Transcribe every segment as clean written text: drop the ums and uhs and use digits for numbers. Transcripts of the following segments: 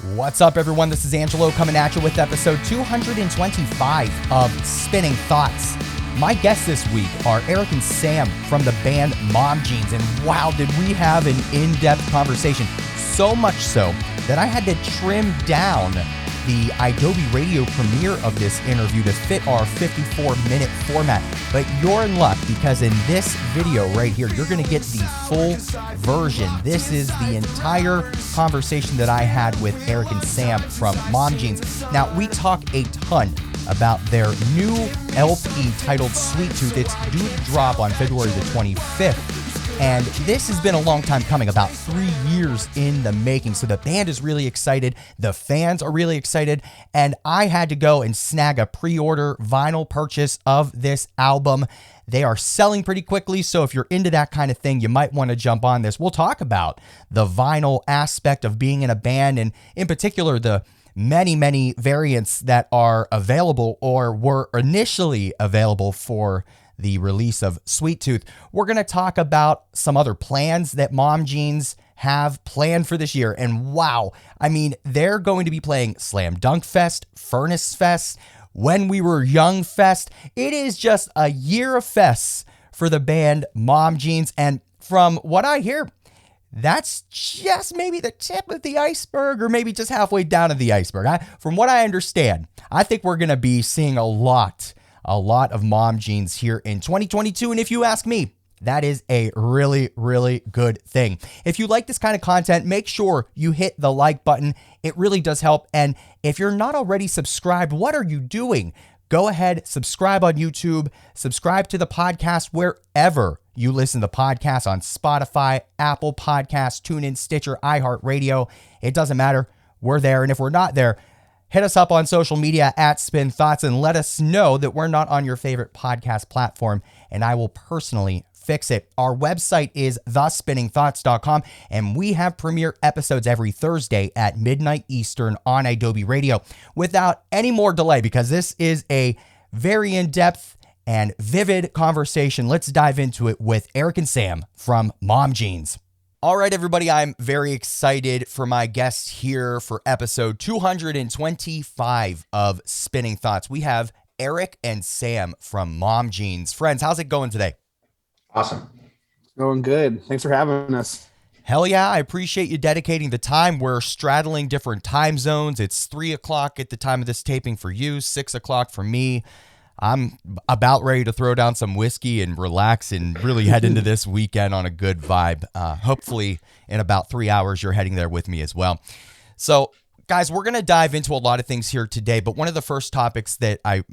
What's up, everyone? This is Angelo coming at you with episode 225 of Spinning Thoughts. My guests this week are Eric and Sam from the band Mom Jeans, and wow, did we have an in-depth conversation. So much so that I had to trim down the Adobe Radio premiere of this interview to fit our 54-minute format. But you're in luck because in this video right here, you're going to get the full version. This is the entire conversation that I had with Eric and Sam from Mom Jeans. Now, we talk a ton about their new LP titled Sweet Tooth. It's due to drop on February the 25th. And this has been a long time coming, about 3 years in the making. So the band is really excited. The fans are really excited. And I had to go and snag a pre-order vinyl purchase of this album. They are selling pretty quickly. So if you're into that kind of thing, you might want to jump on this. We'll talk about the vinyl aspect of being in a band, and in particular, the many variants that are available or were initially available for the release of Sweet Tooth. We're going to talk about some other plans that Mom Jeans have planned for this year. And wow, I mean, they're going to be playing Slam Dunk Fest, Furnace Fest, When We Were Young Fest. It is just a year of fests for the band Mom Jeans. And from what I hear, that's just maybe the tip of the iceberg, or maybe just halfway down of the iceberg. From what I understand, I think we're going to be seeing a lot of Mom Jeans here in 2022. And if you ask me, that is a really good thing. If you like this kind of content, make sure you hit the like button. It really does help. And if you're not already subscribed, what are you doing? Go ahead, subscribe on YouTube, subscribe to the podcast wherever you listen to podcasts, on Spotify, Apple Podcasts, TuneIn, Stitcher, iHeartRadio. It doesn't matter. We're there. And if we're not there, hit us up on social media at Spin Thoughts and let us know that we're not on your favorite podcast platform, and I will personally fix it. Our website is thespinningthoughts.com, and we have premiere episodes every Thursday at midnight Eastern on Adobe Radio. Without any more delay, because this is a very in-depth and vivid conversation, let's dive into it with Eric and Sam from Mom Jeans. All right, everybody, I'm very excited for my guests here for episode 225 of Spinning Thoughts. We have Eric and Sam from Mom Jeans. Friends, how's it going today? Awesome. Going good. Thanks for having us. Hell yeah, I appreciate you dedicating the time. We're straddling different time zones. It's 3 o'clock at the time of this taping for you, 6 o'clock for me. I'm about ready to throw down some whiskey and relax and really head into this weekend on a good vibe. Hopefully in about 3 hours, you're heading there with me as well. So guys, we're going to dive into a lot of things here today, but one of the first topics that I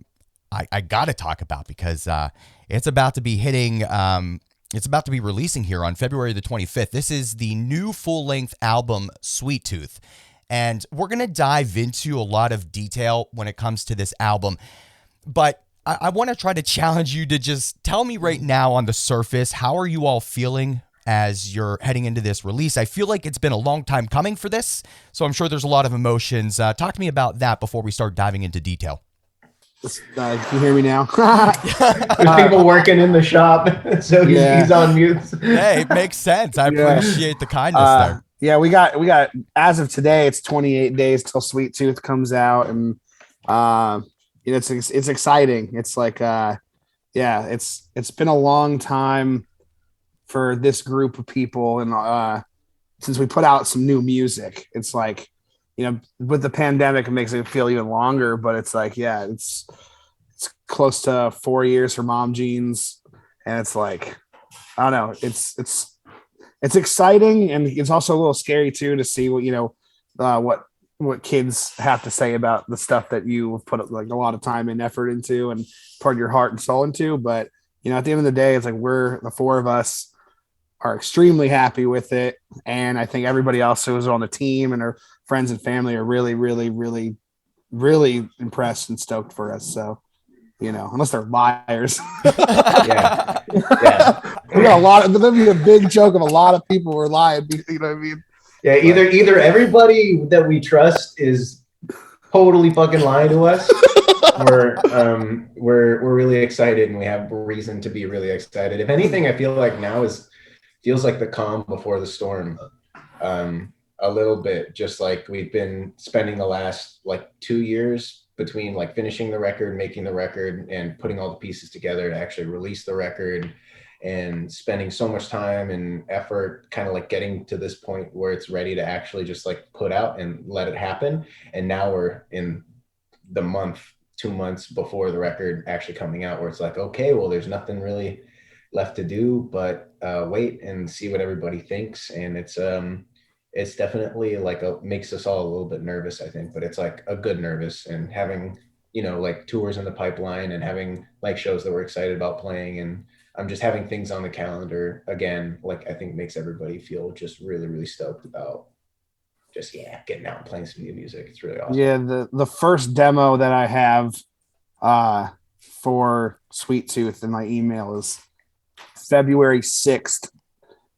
got to talk about, because it's about to be hitting, it's about to be releasing here on February the 25th. This is the new full-length album, Sweet Tooth. And we're going to dive into a lot of detail when it comes to this album. But I want to try to challenge you to just tell me right now on the surface, how are you all feeling as you're heading into this release? I feel like it's been a long time coming for this, so I'm sure there's a lot of emotions. Talk to me about that before we start diving into detail. Can you hear me now? There's people working in the shop, so he's on mute. Hey, it makes sense. I appreciate the kindness there. Yeah, we got as of today, it's 28 days till Sweet Tooth comes out, and it's exciting. It's like it's been a long time for this group of people, and since we put out some new music, it's like, with the pandemic, it makes it feel even longer, but it's like, it's close to 4 years for Mom Jeans, and it's like, I don't know, it's exciting, and it's also a little scary too to see what kids have to say about the stuff that you have put like a lot of time and effort into and poured your heart and soul into. But at the end of the day, it's like the four of us are extremely happy with it, and I think everybody else who was on the team and our friends and family are really impressed and stoked for us. So unless they're liars. Yeah. We got a lot of, there'll be a big joke of a lot of people were lying, you know what I mean? Yeah, either everybody that we trust is totally fucking lying to us, or we're really excited and we have reason to be really excited. If anything, I feel like now feels like the calm before the storm. a little bit, just like we've been spending the last like 2 years between like finishing the record, making the record, and putting all the pieces together to actually release the record, and spending so much time and effort kind of like getting to this point where it's ready to actually just like put out and let it happen. And now we're in the month, 2 months before the record actually coming out, where it's like, okay, well, there's nothing really left to do but wait and see what everybody thinks. And it's definitely like makes us all a little bit nervous, I think, but it's like a good nervous. And having, like tours in the pipeline and having like shows that we're excited about playing, and I'm just having things on the calendar again, like I think makes everybody feel just really, really stoked about just, yeah, getting out and playing some new music. It's really awesome. Yeah, the first demo that I have uh for Sweet Tooth in my email is February 6th,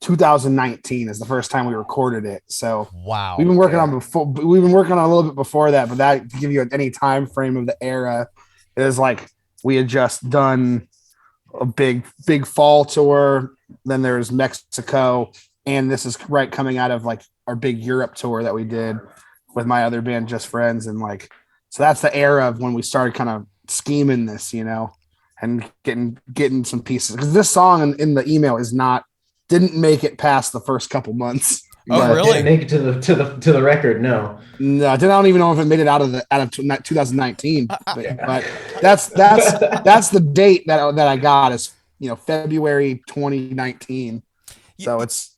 2019 is the first time we recorded it. So Wow. we've been working on before. We've been working on a little bit before that, but that to give you any time frame of the era is like we had just done a big fall tour. Then there's Mexico, and this is right coming out of like our big Europe tour that we did with my other band, Just Friends, and like so that's the era of when we started kind of scheming this, and getting some pieces because this song in the email didn't make it past the first couple months. Oh, really? Didn't make it to the record. No. I don't even know if it made it out of 2019. But that's the date that I got is February 2019. So it's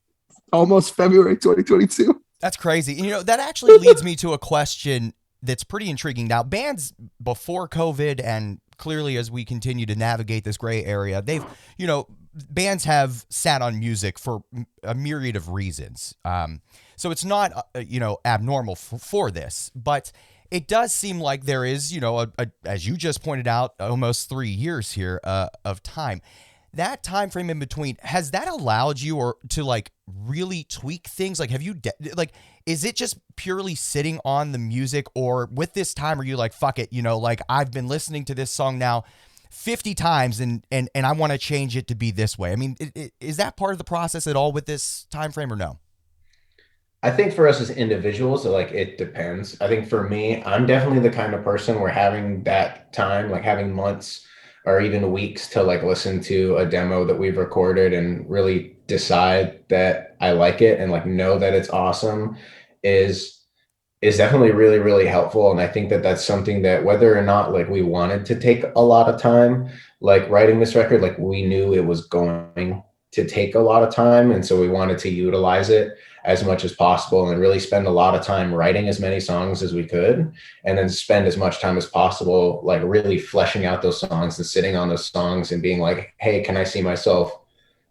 almost February 2022. That's crazy. And, that actually leads me to a question that's pretty intriguing. Now, bands before COVID and clearly as we continue to navigate this gray area, bands have sat on music for a myriad of reasons. So it's not, abnormal for this, but it does seem like there is, as you just pointed out, almost 3 years here of time. That time frame in between, has that allowed you to like really tweak things? Like, have you is it just purely sitting on the music, or with this time are you like, fuck it, like I've been listening to this song now 50 times and I want to change it to be this way? I mean, is that part of the process at all with this time frame or no? I think for us as individuals, like it depends. I think for me, I'm definitely the kind of person where having that time, like having months or even weeks to like listen to a demo that we've recorded and really decide that I like it and like know that it's awesome is definitely really, really helpful. And I think that that's something that whether or not like we wanted to take a lot of time, like writing this record, like we knew it was going to take a lot of time. And so we wanted to utilize it as much as possible and really spend a lot of time writing as many songs as we could, and then spend as much time as possible, like really fleshing out those songs and sitting on those songs and being like, hey, can I see myself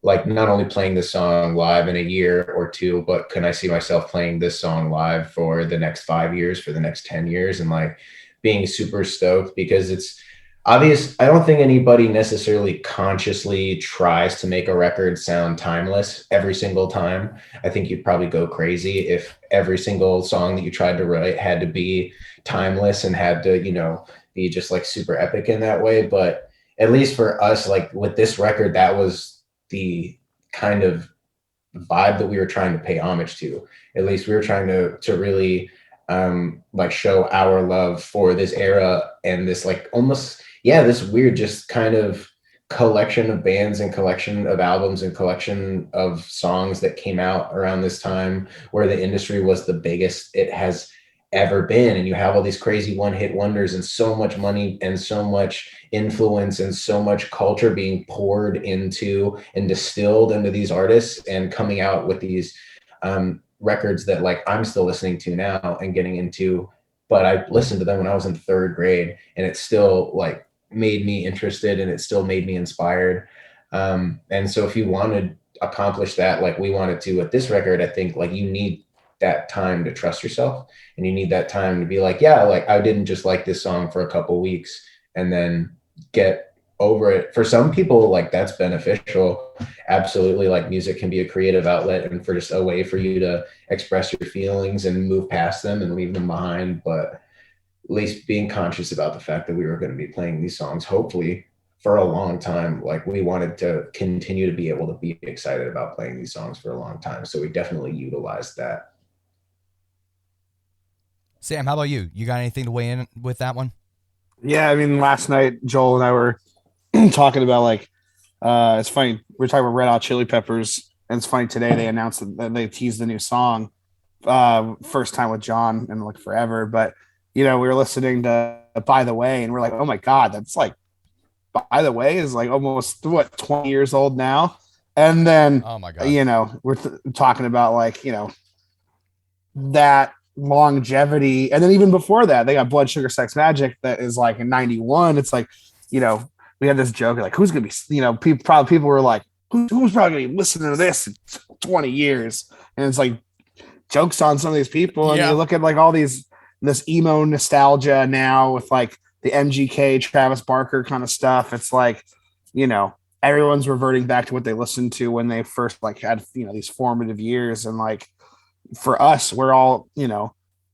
like not only playing this song live in a year or two, but can I see myself playing this song live for the next 5 years, for the next 10 years, and like being super stoked because it's obvious. I don't think anybody necessarily consciously tries to make a record sound timeless every single time. I think you'd probably go crazy if every single song that you tried to write had to be timeless and had to, be just like super epic in that way. But at least for us, like with this record, that was the kind of vibe that we were trying to pay homage to. At least we were trying to really like show our love for this era and this like almost, yeah, this weird just kind of collection of bands and collection of albums and collection of songs that came out around this time where the industry was the biggest it has ever been. And you have all these crazy one-hit wonders and so much money and so much influence and so much culture being poured into and distilled into these artists and coming out with these records that like I'm still listening to now and getting into, but I listened to them when I was in third grade and it still like made me interested and it still made me inspired. And so if you want to accomplish that, like we wanted to with this record, I think like you need that time to trust yourself and you need that time to be like, yeah, like I didn't just like this song for a couple weeks and then get over it. For some people, like that's beneficial. Absolutely. Like music can be a creative outlet and for just a way for you to express your feelings and move past them and leave them behind. But at least being conscious about the fact that we were going to be playing these songs, hopefully for a long time. Like we wanted to continue to be able to be excited about playing these songs for a long time. So we definitely utilized that. Sam, how about you? You got anything to weigh in with that one? Yeah, I mean, last night Joel and I were talking about like it's funny. We're talking about Red Hot Chili Peppers, and it's funny today they announced that they teased the new song. First time with John in like forever, but we were listening to By the Way, and we're like, oh my god, that's like By the Way is like almost what 20 years old now, and then Oh my god. we're talking about like that longevity, and then even before that, they got Blood Sugar Sex Magic that is like in '91. It's like you know we had this joke like who's gonna be people were like who's probably gonna be listening to this in 20 years, and it's like jokes on some of these people, and you Yeah. look at like all this emo nostalgia now with like the MGK Travis Barker kind of stuff. It's like everyone's reverting back to what they listened to when they first like had these formative years, and like for us, we're all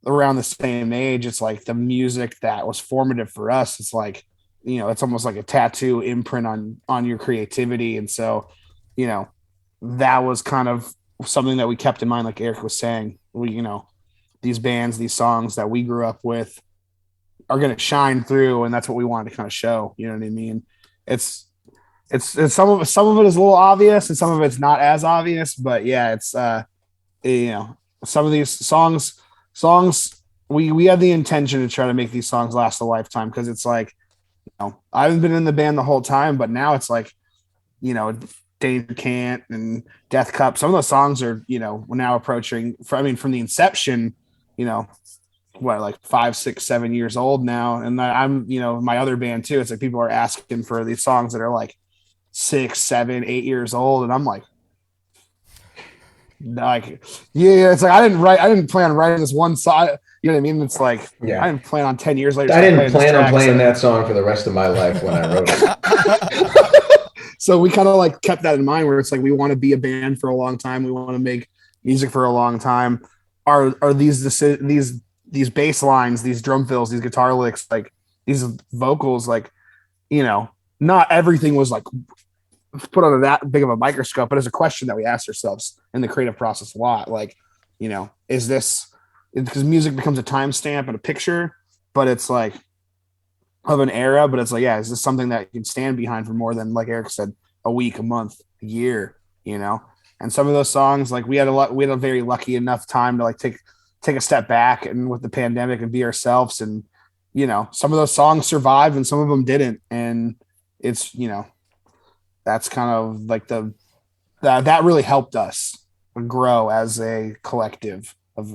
around the same age. It's like the music that was formative for us. It's like it's almost like a tattoo imprint on your creativity, and so you know that was kind of something that we kept in mind. Like Eric was saying, these bands, these songs that we grew up with are going to shine through, and that's what we wanted to kind of show. You know what I mean? It's it's some of it is a little obvious, and some of it's not as obvious. But yeah, it's some of these songs we had the intention to try to make these songs last a lifetime, because it's like I haven't been in the band the whole time, but now it's like Danger Can't and Death Cup. Some of those songs are we're now approaching. From the inception, you know what, like 5, 6, 7 years old now, and I'm my other band too. It's like people are asking for these songs that are like 6, 7, 8 years old, and I'm like, yeah, it's like I didn't plan on writing this one song. You know what I mean? It's like I Yeah. didn't plan on 10 years later I didn't playing this plan on track. playing that song for the rest of my life when I wrote it. So we kind of like kept that in mind, where it's like we want to be a band for a long time. We want to make music for a long time. Are these bass lines, these drum fills, these guitar licks, like these vocals, like not everything was like put under that big of a microscope, but it's a question that we asked ourselves in the creative process a lot. Like, is this, because music becomes a timestamp and a picture, but it's like of an era, but it's like, yeah, is this something that you can stand behind for more than, like Eric said, a week, a month, a year, And some of those songs, like we had a very lucky enough time to like take a step back and with the pandemic and be ourselves. And, some of those songs survived and some of them didn't. And it's, that's kind of like that really helped us grow as a collective of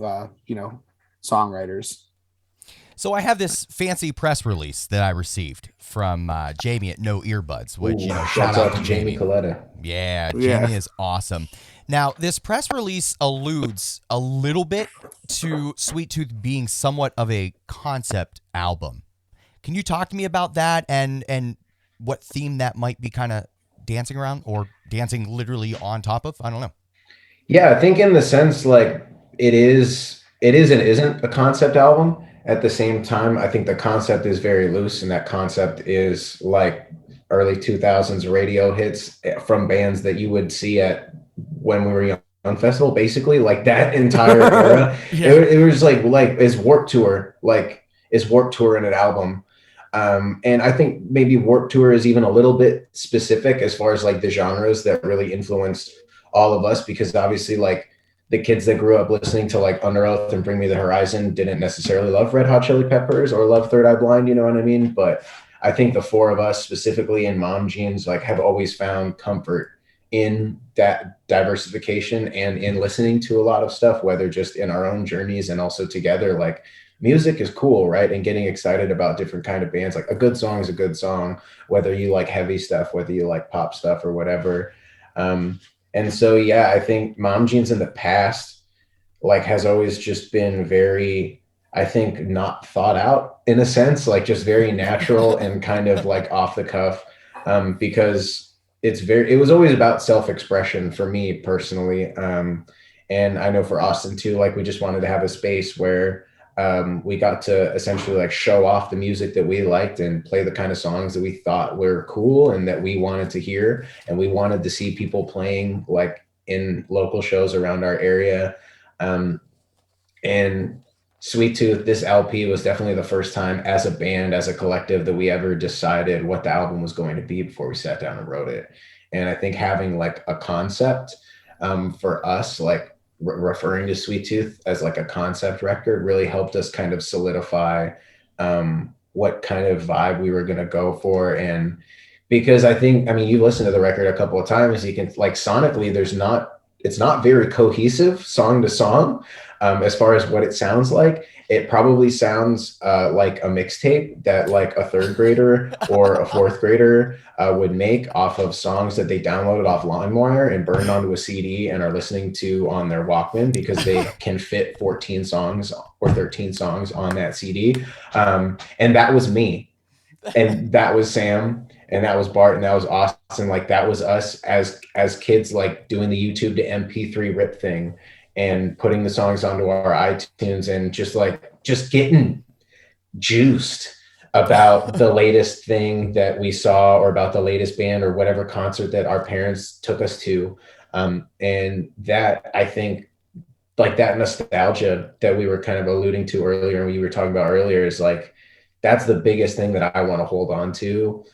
songwriters. So I have this fancy press release that I received from Jamie at No Earbuds, which Ooh, shout out to Jamie Coletta. Yeah, Yeah. Jamie is awesome. Now, this press release alludes a little bit to Sweet Tooth being somewhat of a concept album. Can you talk to me about that and what theme that might be kind of dancing around or dancing literally on top of? I don't know. Yeah, I think in the sense like it is and isn't a concept album. At the same time, I think the concept is very loose, and that concept is like early 2000s radio hits from bands that you would see at when we were young festival, basically like that entire era. Yeah. It was like is Warp Tour in an album. And I think maybe Warp Tour is even a little bit specific as far as like the genres that really influenced all of us, because obviously like the kids that grew up listening to like Under Oath and Bring Me the Horizon didn't necessarily love Red Hot Chili Peppers or love Third Eye Blind, you know what I mean? But I think the four of us specifically in Mom Jeans like have always found comfort in that diversification and in listening to a lot of stuff, whether just in our own journeys and also together. Like music is cool, right? And getting excited about different kind of bands. Like a good song is a good song, whether you like heavy stuff, whether you like pop stuff or whatever. And so, yeah, I think Mom Jeans in the past, like, has always just been very, I think, not thought out in a sense, like just very natural and kind of like off the cuff, because it was always about self-expression for me personally. And I know for Austin too, like we just wanted to have a space where we got to essentially like show off the music that we liked and play the kind of songs that we thought were cool and that we wanted to hear. And we wanted to see people playing like in local shows around our area. And Sweet Tooth, this LP was definitely the first time as a band, as a collective, that we ever decided what the album was going to be before we sat down and wrote it. And I think having like a concept for us, like referring to Sweet Tooth as like a concept record, really helped us kind of solidify what kind of vibe we were going to go for. And because I think, I mean, you listened to the record a couple of times, you can like sonically, it's not very cohesive song to song as far as what it sounds like. It probably sounds like a mixtape that like a third grader or a fourth grader would make off of songs that they downloaded off LimeWire and burned onto a CD and are listening to on their Walkman because they can fit 14 songs or 13 songs on that CD. And that was me, and that was Sam, and that was Bart, and that was Austin. Like that was us as kids, like doing the YouTube to MP3 rip thing and putting the songs onto our iTunes and just getting juiced about the latest thing that we saw or about the latest band or whatever concert that our parents took us to. And that, I think, like that nostalgia that we were kind of alluding to earlier and we were talking about earlier is like that's the biggest thing that I want to hold on to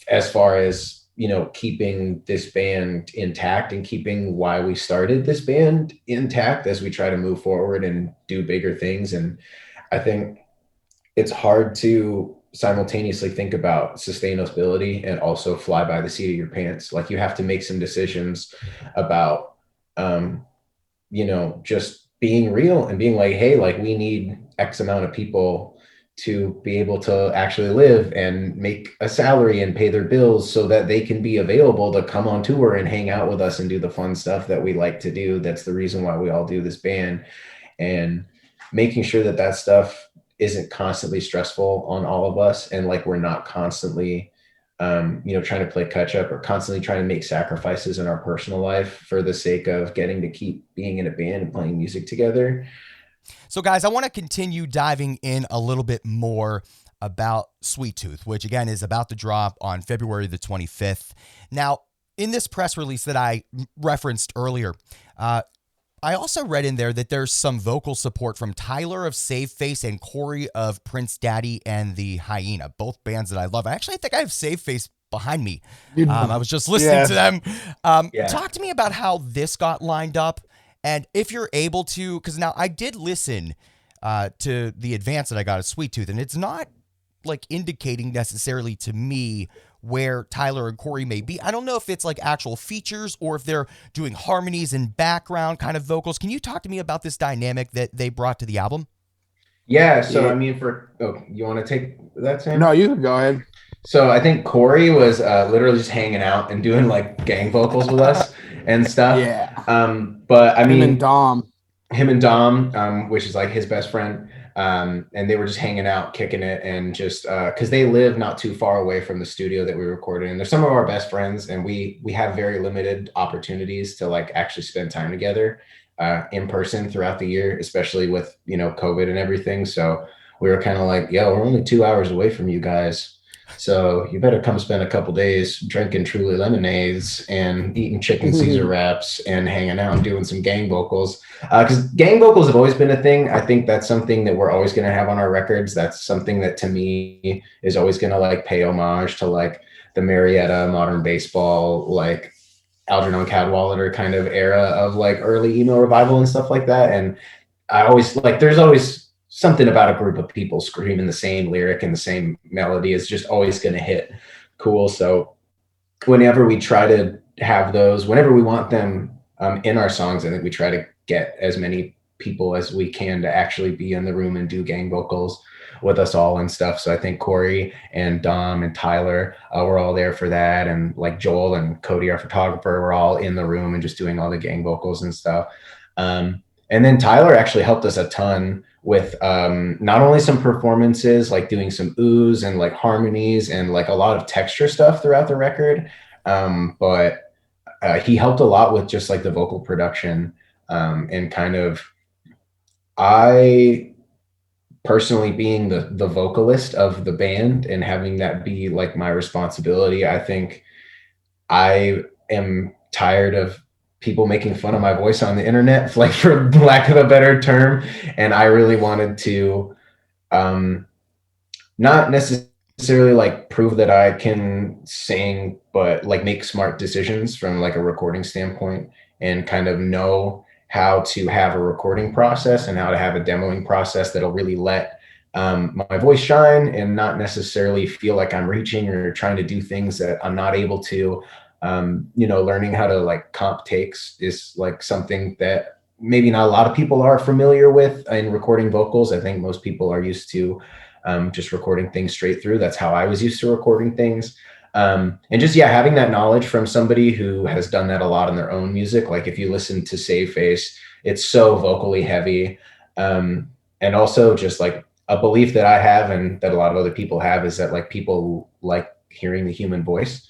as far as, you know, keeping this band intact and keeping why we started this band intact as we try to move forward and do bigger things. And I think it's hard to simultaneously think about sustainability and also fly by the seat of your pants. Like you have to make some decisions about um, you know, just being real and being like, hey, like we need X amount of people to be able to actually live and make a salary and pay their bills so that they can be available to come on tour and hang out with us and do the fun stuff that we like to do. That's the reason why we all do this band. And making sure that that stuff isn't constantly stressful on all of us and like we're not constantly you know, trying to play catch up or constantly trying to make sacrifices in our personal life for the sake of getting to keep being in a band and playing music together. So, guys, I want to continue diving in a little bit more about Sweet Tooth, which again is about to drop on February the 25th. Now, in this press release that I referenced earlier, I also read in there that there's some vocal support from Tyler of Save Face and Corey of Prince Daddy and the Hyena, both bands that I love. I think I have Save Face behind me. I was just listening to them. Yeah. Talk to me about how this got lined up. And if you're able to, because now I did listen to the advance that I got of Sweet Tooth, and it's not like indicating necessarily to me where Tyler and Corey may be. I don't know if it's like actual features or if they're doing harmonies and background kind of vocals. Can you talk to me about this dynamic that they brought to the album? Yeah. So, I mean, you want to take that, Sam? No, you can go ahead. So I think Corey was literally just hanging out and doing like gang vocals with us and stuff. Yeah. But I Him mean, and Dom. him and Dom, which is like his best friend, and they were just hanging out, kicking it, and just because they live not too far away from the studio that we recorded in. They're some of our best friends, and we have very limited opportunities to like actually spend time together in person throughout the year, especially with, you know, COVID and everything. So we were kind of like, yo, we're only 2 hours away from you guys. So you better come spend a couple days drinking Truly lemonades and eating chicken Caesar wraps and hanging out and doing some gang vocals. Because gang vocals have always been a thing. I think that's something that we're always going to have on our records. That's something that to me is always going to like pay homage to like the Marietta, modern baseball, like Algernon Cadwallader kind of era of like early emo revival and stuff like that. And I always like, there's always something about a group of people screaming the same lyric and the same melody is just always going to hit cool. So whenever we try to have those, whenever we want them in our songs, I think we try to get as many people as we can to actually be in the room and do gang vocals with us all and stuff. So I think Corey and Dom and Tyler were all there for that. And like Joel and Cody, our photographer, were all in the room and just doing all the gang vocals and stuff. And then Tyler actually helped us a ton with not only some performances, like doing some oohs and like harmonies and like a lot of texture stuff throughout the record. But he helped a lot with just like the vocal production and kind of, I personally being the vocalist of the band and having that be like my responsibility. I think I am tired of people making fun of my voice on the internet, like for lack of a better term. And I really wanted to not necessarily like prove that I can sing, but like make smart decisions from like a recording standpoint and kind of know how to have a recording process and how to have a demoing process that'll really let my voice shine and not necessarily feel like I'm reaching or trying to do things that I'm not able to. Learning how to like comp takes is like something that maybe not a lot of people are familiar with in recording vocals. I think most people are used to just recording things straight through. That's how I was used to recording things. And just, yeah, having that knowledge from somebody who has done that a lot in their own music. Like if you listen to Save Face, it's so vocally heavy. And also just like a belief that I have and that a lot of other people have is that like people like hearing the human voice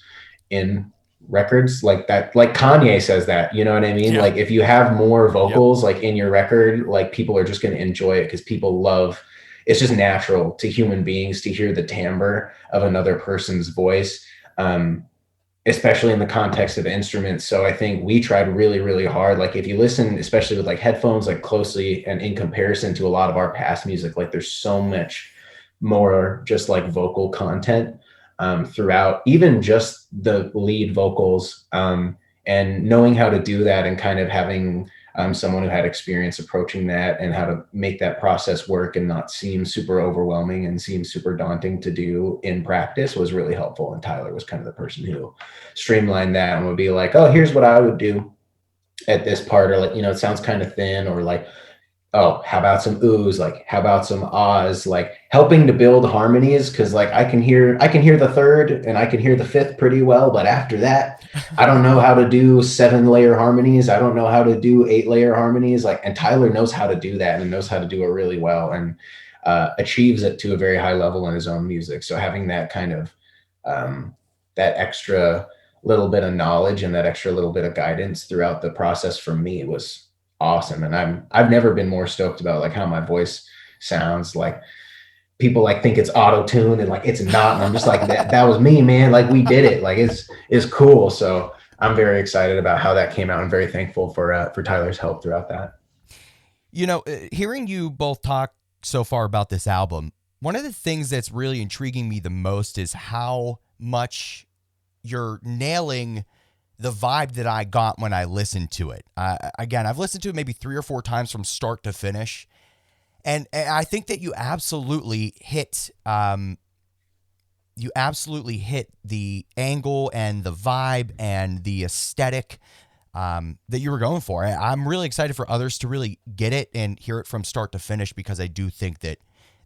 in records like that. Like Kanye says that, you know what I mean? Yeah. Like if you have more vocals Yep. like in your record, like people are just going to enjoy it because people love, it's just natural to human beings to hear the timbre of another person's voice, especially in the context of instruments. So I think we tried really, really hard. Like if you listen, especially with like headphones, like closely and in comparison to a lot of our past music, like there's so much more just like vocal content throughout, even just the lead vocals, and knowing how to do that and kind of having someone who had experience approaching that and how to make that process work and not seem super overwhelming and seem super daunting to do in practice was really helpful. And Tyler was kind of the person who streamlined that and would be like, oh, here's what I would do at this part, or like, it sounds kind of thin, or like, oh, how about some oohs? Like, how about some ahs? Like helping to build harmonies. Cause like I can hear the third and I can hear the fifth pretty well. But after that, I don't know how to do 7-layer harmonies. I don't know how to do 8-layer harmonies. Like, and Tyler knows how to do that and knows how to do it really well and achieves it to a very high level in his own music. So having that kind of, that extra little bit of knowledge and that extra little bit of guidance throughout the process for me was awesome. And I've never been more stoked about like how my voice sounds. Like people like think it's auto-tuned and like it's not. And I'm just like, that was me, man. Like we did it. Like it's cool. So I'm very excited about how that came out and very thankful for Tyler's help throughout that. Hearing you both talk so far about this album, one of the things that's really intriguing me the most is how much you're nailing the vibe that I got when I listened to it. Again, I've listened to it maybe 3 or 4 times from start to finish. And I think that you absolutely hit the angle and the vibe and the aesthetic that you were going for. I'm really excited for others to really get it and hear it from start to finish because I do think that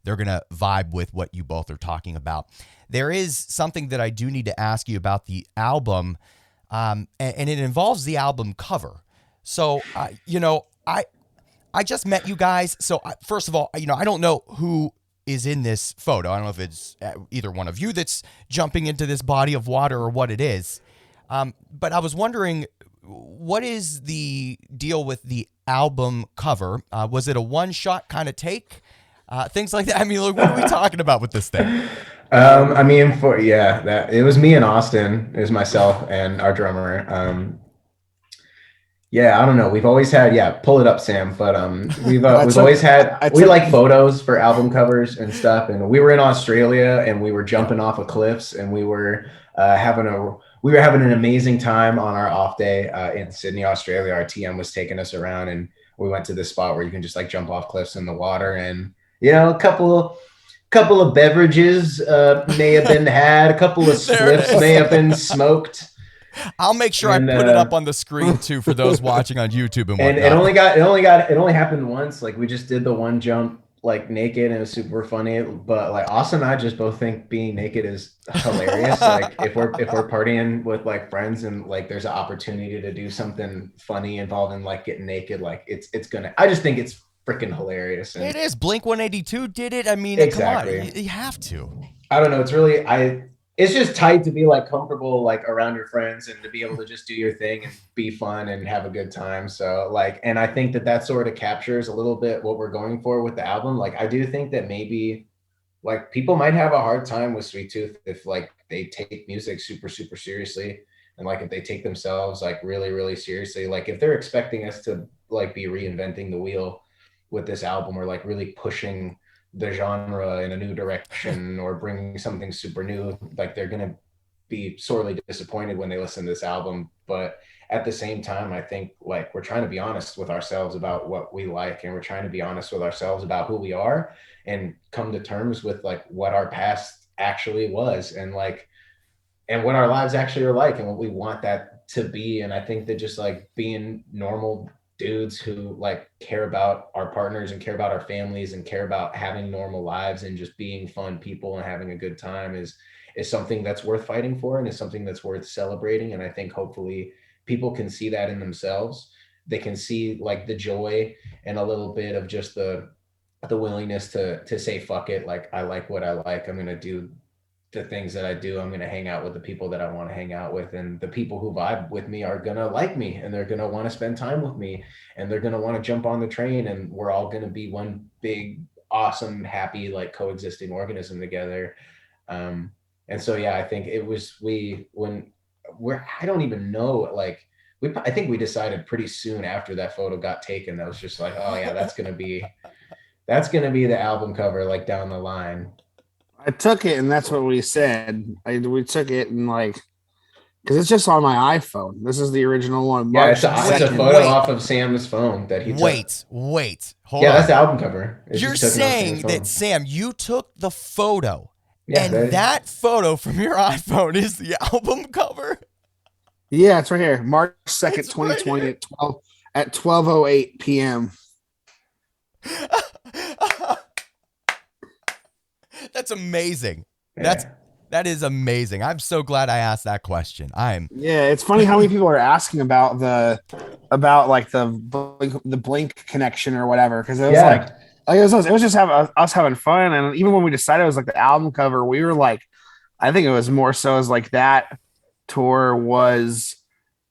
they're going to vibe with what you both are talking about. There is something that I do need to ask you about the album, and it involves the album cover. So, I just met you guys. So first of all, I don't know who is in this photo. I don't know if it's either one of you that's jumping into this body of water or what it is. But I was wondering, what is the deal with the album cover? Was it a one-shot kind of take? Things like that. I mean, like, what are we talking about with this thing? I mean, that it was me and Austin. It was myself and our drummer. Yeah, I don't know. We've always had, yeah, pull it up, Sam. But we've always had, I we took like photos for album covers and stuff. And we were in Australia and we were jumping off of cliffs and we were having an amazing time on our off day in Sydney, Australia. Our TM was taking us around and we went to this spot where you can just like jump off cliffs in the water and a couple of beverages may have been had, a couple of There it spliffs is. may have been smoked. I'll make sure I And put it up on the screen too for those watching on YouTube and and whatnot. it only happened once. Like we just did the one jump like naked and it was super funny. But like Austin and I just both think being naked is hilarious. Like if we're partying with like friends and like there's an opportunity to do something funny involving like getting naked, like I just think it's freaking hilarious. And It is. Blink 182 did it. I mean, come on. exactly. You have to. I don't know. It's just tight to be like comfortable like around your friends and to be able to just do your thing and be fun and have a good time. So like, and I think that sort of captures a little bit what we're going for with the album. Like, I do think that maybe like people might have a hard time with Sweet Tooth if like they take music super, super seriously and like if they take themselves like really, really seriously, like if they're expecting us to like be reinventing the wheel with this album or like really pushing the genre in a new direction or bringing something super new, like they're gonna be sorely disappointed when they listen to this album. But at the same time, I think like we're trying to be honest with ourselves about what we like, and we're trying to be honest with ourselves about who we are and come to terms with like what our past actually was, and like and what our lives actually are like and what we want that to be. And I think that just like being normal dudes who like care about our partners and care about our families and care about having normal lives and just being fun people and having a good time is something that's worth fighting for and is something that's worth celebrating. And I think hopefully people can see that in themselves. They can see like the joy and a little bit of just the willingness to say fuck it, like I like what I like, I'm going to do the things that I do. I'm going to hang out with the people that I want to hang out with. And the people who vibe with me are going to like me, and they're going to want to spend time with me, and they're going to want to jump on the train, and we're all going to be one big, awesome, happy, like coexisting organism together. And so, yeah, I think it was, I don't even know, like, I think we decided pretty soon after that photo got taken, that was just like, oh yeah, that's going to be the album cover, like down the line. I took it, and that's what we said. We took it, and like, because it's just on my iPhone. This is the original one. Yeah, it's a photo off of Sam's phone that he took. Hold on. That's the album cover. You're saying that, Sam, you took the photo, yeah, and that photo from your iPhone is the album cover? Yeah, it's right here. March 2nd, 2020 right at 12:08 p.m. That's amazing. Yeah. That is amazing. I'm so glad I asked that question. Yeah, it's funny how many people are asking about the blink connection or whatever, because it was it was just us having fun. And even when we decided it was like the album cover, we were like, I think it was more so as like that tour was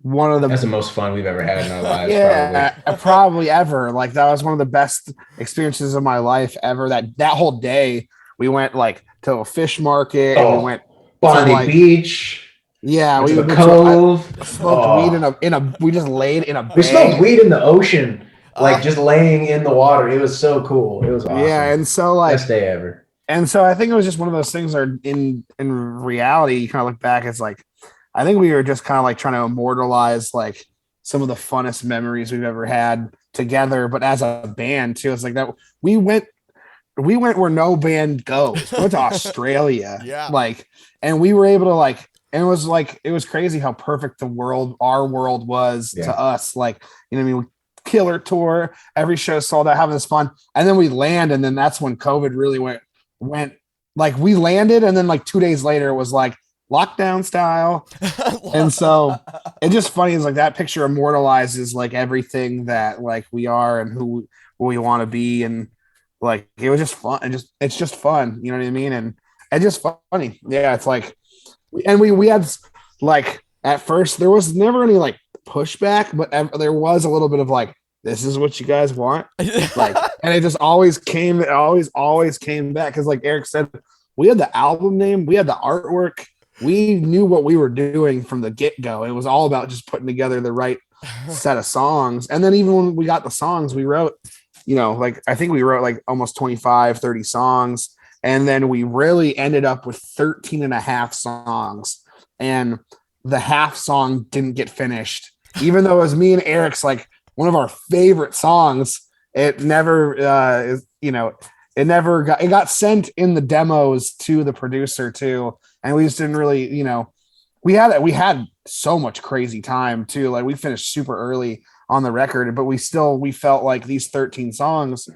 one of that's the most fun we've ever had in our lives. Yeah, probably ever. Like that was one of the best experiences of my life ever. That whole day we went like to a fish market and we went Bondi Beach. Yeah, we went to the cove. Smoked weed in a. We just laid in a bay. We smoked weed in the ocean, like just laying in the water. It was so cool. It was awesome. Yeah, and so like best day ever. And so I think it was just one of those things where in reality, you kind of look back, it's like I think we were just kind of like trying to immortalize like some of the funnest memories we've ever had together, but as a band too. It's like that we went where no band goes. We went to Australia. Yeah. Like, and we were able to like, and it was crazy how perfect our world was to us. Like, you know what I mean? Killer tour, every show sold out, having this fun. And then we land, and then that's when COVID really went like we landed, and then like 2 days later it was like lockdown style. And so it's just funny is like that picture immortalizes like everything that like we are and who we want to be. And like it was just fun, and it's just fun, you know what I mean? And it's just funny. Yeah, it's like, and we had like at first there was never any like pushback, but there was a little bit of like, this is what you guys want, like, and it just always came back because like Eric said, we had the album name, we had the artwork, we knew what we were doing from the get-go. It was all about just putting together the right set of songs. And then even when we got the songs, we wrote, you know, like I think we wrote like almost 25-30 songs, and then we really ended up with 13 and a half songs, and the half song didn't get finished, even though it was me and Eric's like one of our favorite songs. It never it got sent in the demos to the producer too, and we just didn't really, you know, we had so much crazy time too. Like we finished super early on the record, but we felt like these 13 songs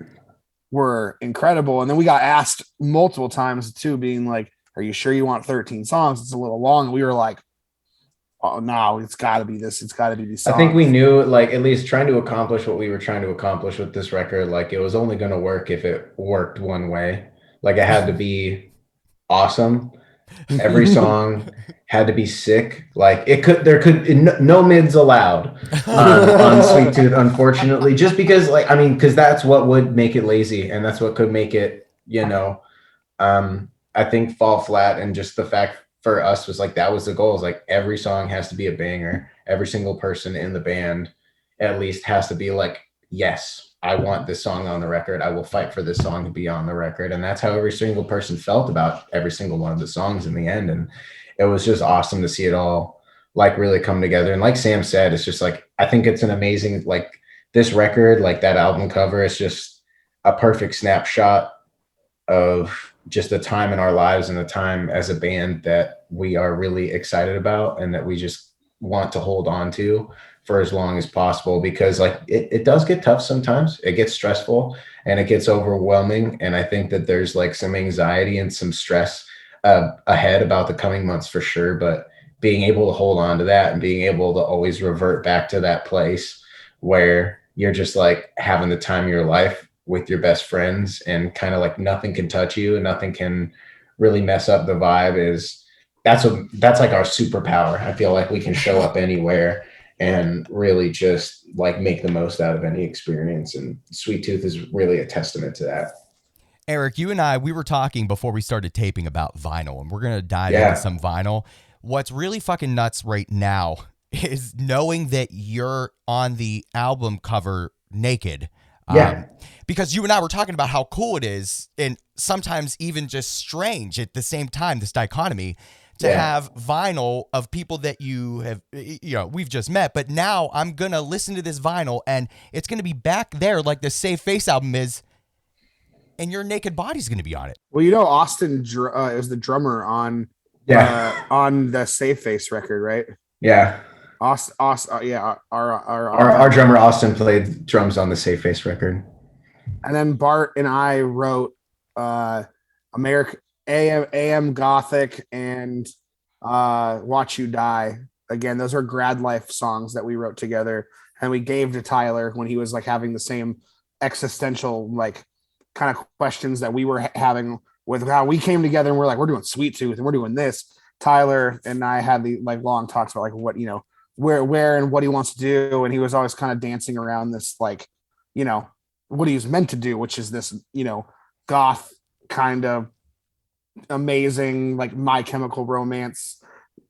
were incredible. And then we got asked multiple times too, being like, are you sure you want 13 songs? It's a little long. And we were like, oh no, it's gotta be this. It's gotta be these songs. I think we knew, like, at least trying to accomplish what we were trying to accomplish with this record, like it was only going to work if it worked one way. Like it had to be awesome. Every song had to be sick. Like there could no mids allowed on Sweet Tooth, unfortunately, just because because that's what would make it lazy, and that's what could make it, I think, fall flat. And just the fact for us was like, that was the goal, is like every song has to be a banger. Every single person in the band at least has to be like, yes, I want this song on the record. I will fight for this song to be on the record. And that's how every single person felt about every single one of the songs in the end. And it was just awesome to see it all like really come together. And like Sam said, it's just like, I think it's an amazing, like this record, like that album cover, is just a perfect snapshot of just the time in our lives and the time as a band that we are really excited about and that we just want to hold on to for as long as possible, because like it does get tough sometimes. It gets stressful and it gets overwhelming. And I think that there's like some anxiety and some stress ahead about the coming months for sure. But being able to hold on to that and being able to always revert back to that place where you're just like having the time of your life with your best friends and kind of like nothing can touch you and nothing can really mess up the vibe, is that's like our superpower. I feel like we can show up anywhere and really just like make the most out of any experience. And Sweet Tooth is really a testament to that. Eric, you and I, we were talking before we started taping about vinyl, and we're going to dive Yeah. into some vinyl. What's really fucking nuts right now is knowing that you're on the album cover naked. Yeah. Because you and I were talking about how cool it is, and sometimes even just strange at the same time, this dichotomy, to have vinyl of people that you have, you know, we've just met. But now I'm going to listen to this vinyl and it's going to be back there like the Save Face album is, and your naked body's going to be on it. Well, you know, Austin is the drummer on the Safe Face record, right? Yeah. Austin, yeah, our drummer Austin played drums on the Safe Face record. And then Bart and I wrote American AM Gothic and Watch You Die. Again, those are grad life songs that we wrote together, and we gave to Tyler when he was like having the same existential like kind of questions that we were having with how we came together, and we're like, we're doing Sweet Tooth and we're doing this. Tyler and I had the like long talks about like what, you know, where and what he wants to do, and he was always kind of dancing around this like, you know, what he's meant to do, which is this, you know, goth kind of amazing like My Chemical Romance,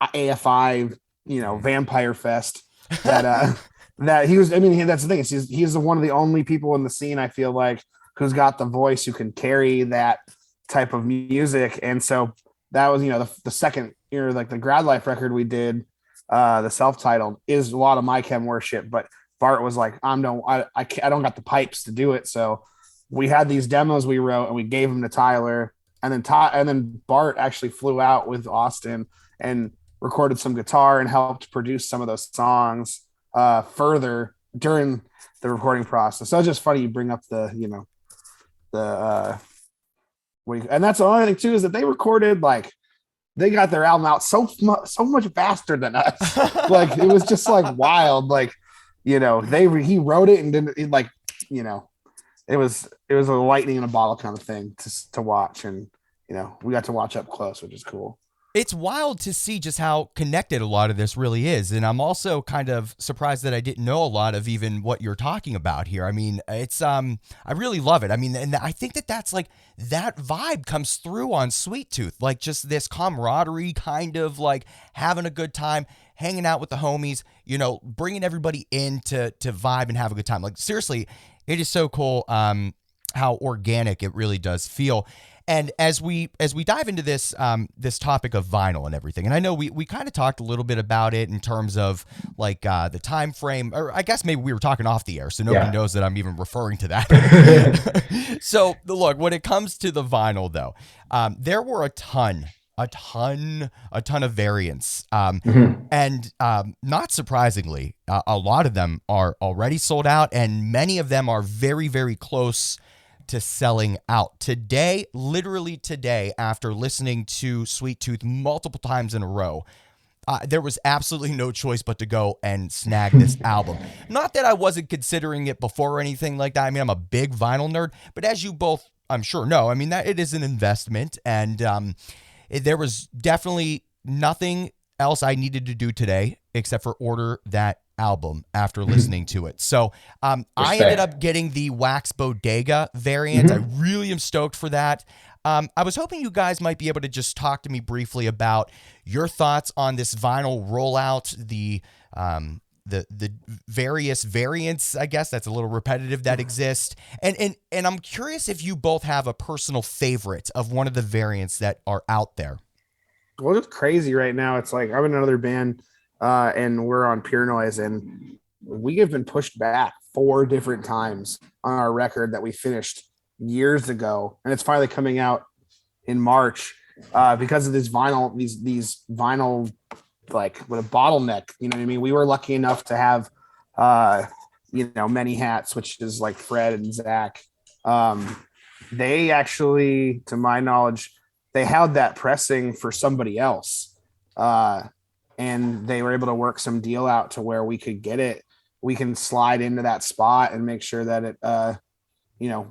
AFI, you know, Vampire Fest that that he was. I mean, that's the thing, is he's one of the only people in the scene, I feel like, who's got the voice who can carry that type of music. And so that was, you know, the second, you know, like the grad life record we did, the self-titled, is a lot of My Chem worship, but Bart was like, I don't got the pipes to do it. So we had these demos we wrote and we gave them to Tyler, and then Bart actually flew out with Austin and recorded some guitar and helped produce some of those songs further during the recording process. So it's just funny you bring up the, you know, and that's the only thing too, is that they recorded, like, they got their album out so much faster than us. Like, it was just like wild. Like, you know, he wrote it and then like, you know, it was a lightning in a bottle kind of thing to watch. And, you know, we got to watch up close, which is cool. It's wild to see just how connected a lot of this really is. And I'm also kind of surprised that I didn't know a lot of even what you're talking about here. I mean, it's, I really love it. I mean, and I think that's like, that vibe comes through on Sweet Tooth, like just this camaraderie, kind of like having a good time, hanging out with the homies, you know, bringing everybody in to vibe and have a good time. Like, seriously, it is so cool how organic it really does feel. And as we dive into this this topic of vinyl and everything, and I know we kind of talked a little bit about it in terms of like the time frame, or I guess maybe we were talking off the air, so nobody knows that I'm even referring to that. So look, when it comes to the vinyl though, there were a ton of variants, and not surprisingly, a lot of them are already sold out, and many of them are very, very close to selling out. Today, literally today, after listening to Sweet Tooth multiple times in a row, there was absolutely no choice but to go and snag this album. Not that I wasn't considering it before or anything like that. I mean, I'm a big vinyl nerd, but as you both, I'm sure, know, I mean, that it is an investment, and there was definitely nothing else I needed to do today except for order that album after listening to it. So I ended up getting the Wax Bodega variant. I really am stoked for that. I was hoping you guys might be able to just talk to me briefly about your thoughts on this vinyl rollout, the various variants, I guess that's a little repetitive, that exist. And I'm curious if you both have a personal favorite of one of the variants that are out there. Well, it's crazy right now. It's like I'm in another band, and we're on Pure Noise, and we have been pushed back 4 different times on our record that we finished years ago, and it's finally coming out in March because of this vinyl, these vinyl, like with a bottleneck. You know what I mean? We were lucky enough to have, many hats, which is like Fred and Zach. Um, they actually, to my knowledge, they held that pressing for somebody else. Uh, and they were able to work some deal out to where we could get it. We can slide into that spot and make sure that it,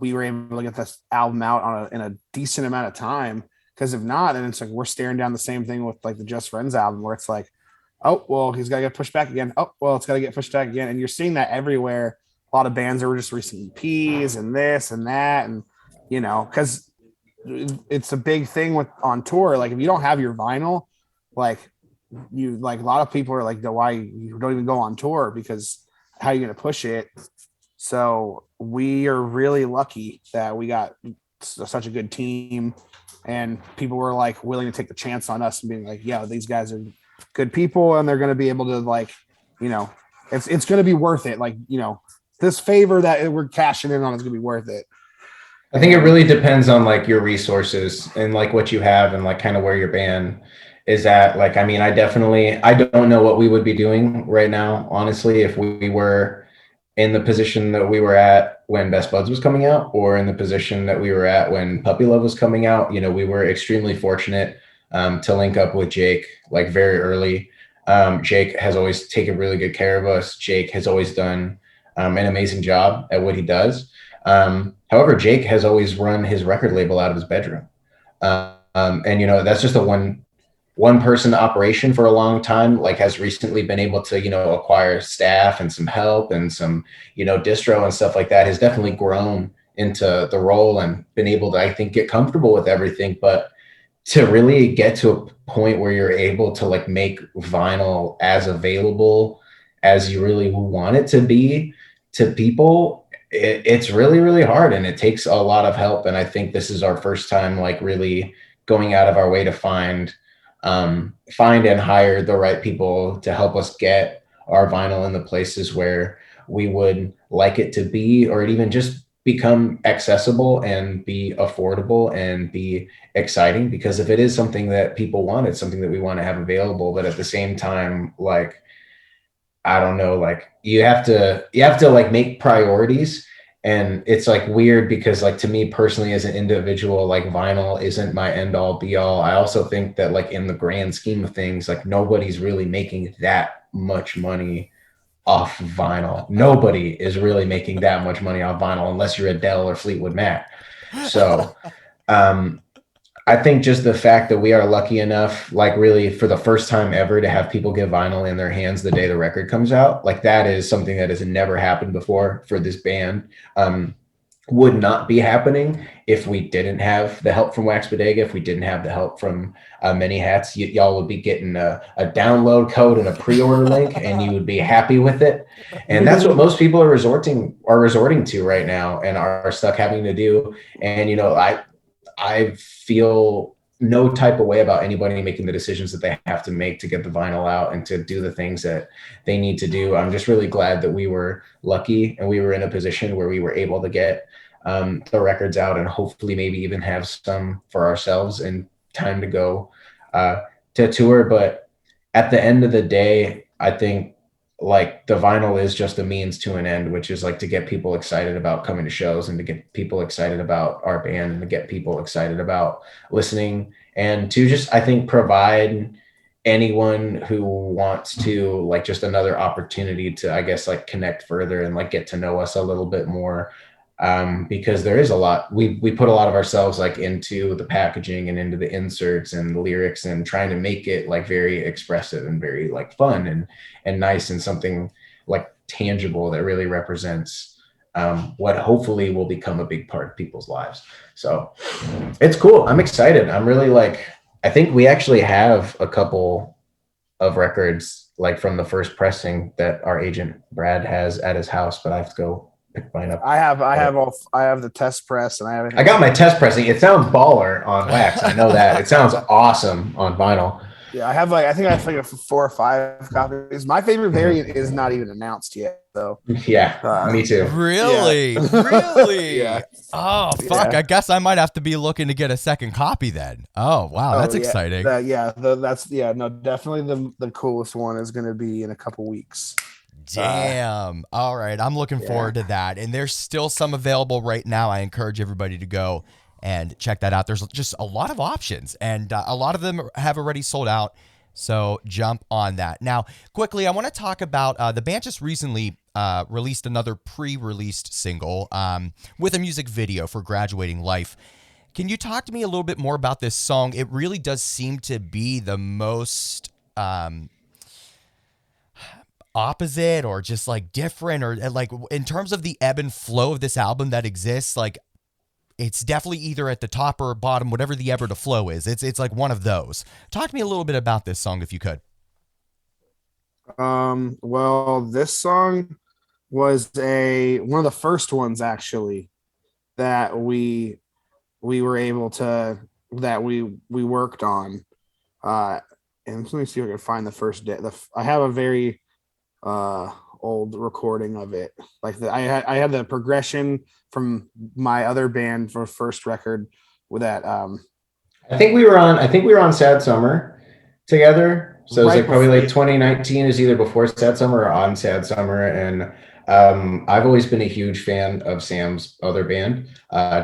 we were able to get this album out in a decent amount of time. Because if not, then it's like we're staring down the same thing with like the Just Friends album, where it's like, oh, well, he's got to get pushed back again. Oh, well, it's got to get pushed back again. And you're seeing that everywhere. A lot of bands that were just releasing EPs and this and that. And, because it's a big thing on tour. Like if you don't have your vinyl, like a lot of people are like, why you don't even go on tour, because how are you going to push it? So we are really lucky that we got such a good team, and people were like willing to take the chance on us and being like, yeah, these guys are good people and they're going to be able to, like, it's going to be worth it. Like, this favor that we're cashing in on is going to be worth it. I think it really depends on like your resources and like what you have and like kind of where your band is at. Like, I mean, I don't know what we would be doing right now, honestly, if we were in the position that we were at when Best Buds was coming out, or in the position that we were at when Puppy Love was coming out. We were extremely fortunate to link up with Jake like very early. Jake has always taken really good care of us. Jake has always done an amazing job at what he does. However, Jake has always run his record label out of his bedroom. And that's just a one person operation for a long time. Like, has recently been able to acquire staff and some help and some distro and stuff like that. Has definitely grown into the role and been able to, I think, get comfortable with everything. But to really get to a point where you're able to like make vinyl as available as you really want it to be to people, it's really, really hard, and it takes a lot of help. And I think this is our first time like really going out of our way to find and hire the right people to help us get our vinyl in the places where we would like it to be, or even just become accessible and be affordable and be exciting. Because if it is something that people want, it's something that we want to have available. But at the same time, like, I don't know, like you have to like make priorities. And it's like weird because like to me personally as an individual, like vinyl isn't my end all be all. I also think that like in the grand scheme of things, like nobody's really making that much money off vinyl. Nobody is really making that much money off vinyl unless you're Adele or Fleetwood Mac. So um I think just the fact that we are lucky enough, like really for the first time ever, to have people get vinyl in their hands the day the record comes out, like that is something that has never happened before for this band. Would not be happening if we didn't have the help from Wax Bodega, if we didn't have the help from Many Hats. Y'all would be getting a download code and a pre-order link, and you would be happy with it. And that's what most people are resorting to right now and are stuck having to do. And I feel no type of way about anybody making the decisions that they have to make to get the vinyl out and to do the things that they need to do. I'm just really glad that we were lucky and we were in a position where we were able to get the records out and hopefully maybe even have some for ourselves in time to go to tour. But at the end of the day, I think like the vinyl is just a means to an end, which is like to get people excited about coming to shows and to get people excited about our band and to get people excited about listening and to just, I think, provide anyone who wants to like just another opportunity to, I guess, like connect further and like get to know us a little bit more. Because there is a lot, we put a lot of ourselves like into the packaging and into the inserts and the lyrics and trying to make it like very expressive and very like fun and nice and something like tangible that really represents what hopefully will become a big part of people's lives. So it's cool. I'm excited. I'm really like, I think we actually have a couple of records like from the first pressing that our agent Brad has at his house, but I have to go pick mine up. I have the test press, and I have everything. I got my test pressing. It sounds baller on wax. I know that. It sounds awesome on vinyl. Yeah, I have I think I have like 4 or 5 copies. My favorite variant is not even announced yet, though. Yeah, me too. Really? Yeah. Really? Yeah. Oh, fuck. Yeah. I guess I might have to be looking to get a second copy then. Oh, wow. That's exciting. Definitely the coolest one is going to be in a couple weeks. Damn. All right. I'm looking forward to that. And there's still some available right now. I encourage everybody to go and check that out. There's just a lot of options, and a lot of them have already sold out. So jump on that. Now, quickly, I want to talk about the band just recently released another pre-released single with a music video for Graduating Life. Can you talk to me a little bit more about this song? It really does seem to be the most opposite, or just like different, or like in terms of the ebb and flow of this album that exists, like it's definitely either at the top or bottom, whatever the ebb or the flow is. It's like one of those. Talk to me a little bit about this song, if you could. Well, this song was one of the first ones actually that we were able to we worked on. And let me see if I can find the first day. I have a very old recording of it. Like I had the progression from my other band for first record with that. I think we were on Sad Summer together. So it's like probably like 2019 is either before Sad Summer or on Sad Summer. And I've always been a huge fan of Sam's other band,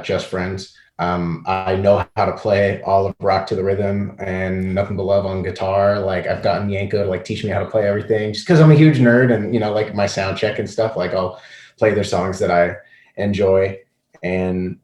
Just Friends. I know how to play all of Rock to the Rhythm and Nothing But Love on guitar. Like I've gotten Yanko to like teach me how to play everything just because I'm a huge nerd, and like my sound check and stuff, like I'll play their songs that I enjoy. And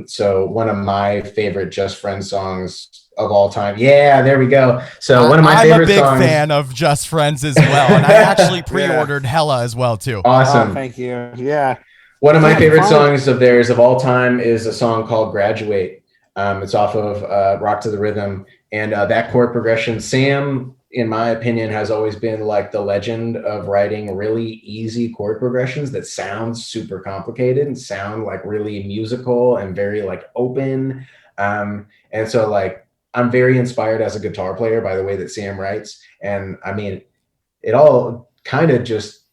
so one of my favorite Just Friends songs of all time. Yeah, there we go. So one of my favorite songs. I'm a big fan of Just Friends as well, and I actually pre-ordered Hella as well too. Awesome. Thank you. Yeah. One of my favorite songs of theirs of all time is a song called Graduate. It's off of Rock to the Rhythm. And that chord progression, Sam, in my opinion, has always been like the legend of writing really easy chord progressions that sound super complicated and sound like really musical and very like open. And so like I'm very inspired as a guitar player by the way that Sam writes. And I mean, it all kind of just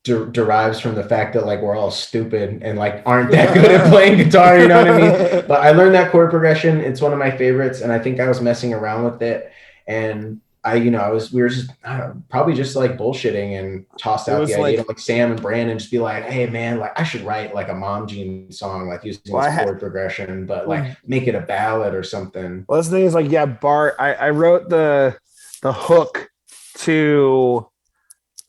derives from the fact that like we're all stupid and like aren't that good at playing guitar, you know what I mean? But I learned that chord progression. It's one of my favorites, and I think I was messing around with it, and we were just probably just like bullshitting and tossed out the idea to like Sam and Brandon just be like, hey man, like I should write like a Mom Jean song like using this chord progression, but like make it a ballad or something. Well, this thing is like, yeah, Bart, I wrote the hook to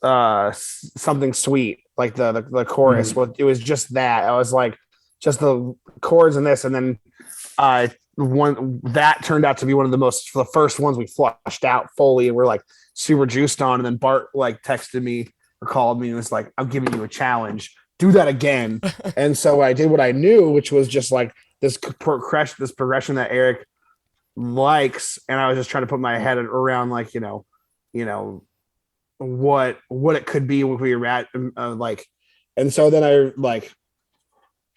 Something Sweet, like the chorus. Well, it was just that. I was like, just the chords and this, and then one that turned out to be one of the first ones we flushed out fully, and we're like super juiced on. And then Bart like texted me or called me and was like, I'm giving you a challenge, do that again. And so I did what I knew, which was just like this progression that Eric likes, and I was just trying to put my head around like what it could be when we were at like. And so then I like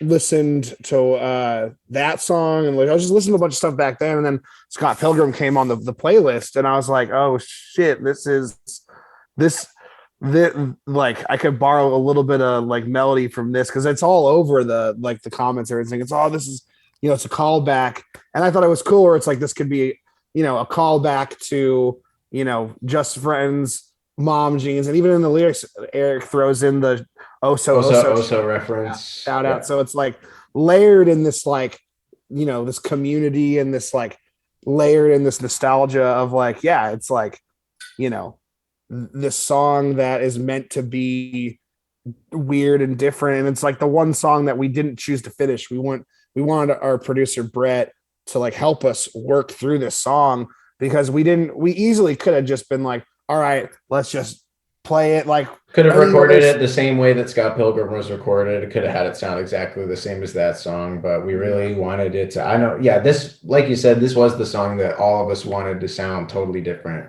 listened to that song, and like I was just listening to a bunch of stuff back then, and then Scott Pilgrim came on the playlist, and I was like, oh shit, this like I could borrow a little bit of like melody from this, because it's all over the like the comments or everything. It's this is it's a callback, and I thought it was cool where it's like this could be a callback to Just Friends, Mom Jeans, and even in the lyrics Eric throws in the Oso reference shout out. So it's like layered in this like this community, and this like layered in this nostalgia of like, yeah, it's like this song that is meant to be weird and different, and it's like the one song that we didn't choose to finish. We wanted our producer Brett to like help us work through this song, because we easily could have just been like, all right, let's just play it like could have any recorded other. it the same way that Scott Pilgrim was recorded. It could have had it sound exactly the same as that song, but we really wanted it to. I know, yeah, this, like you said, this was the song that all of us wanted to sound totally different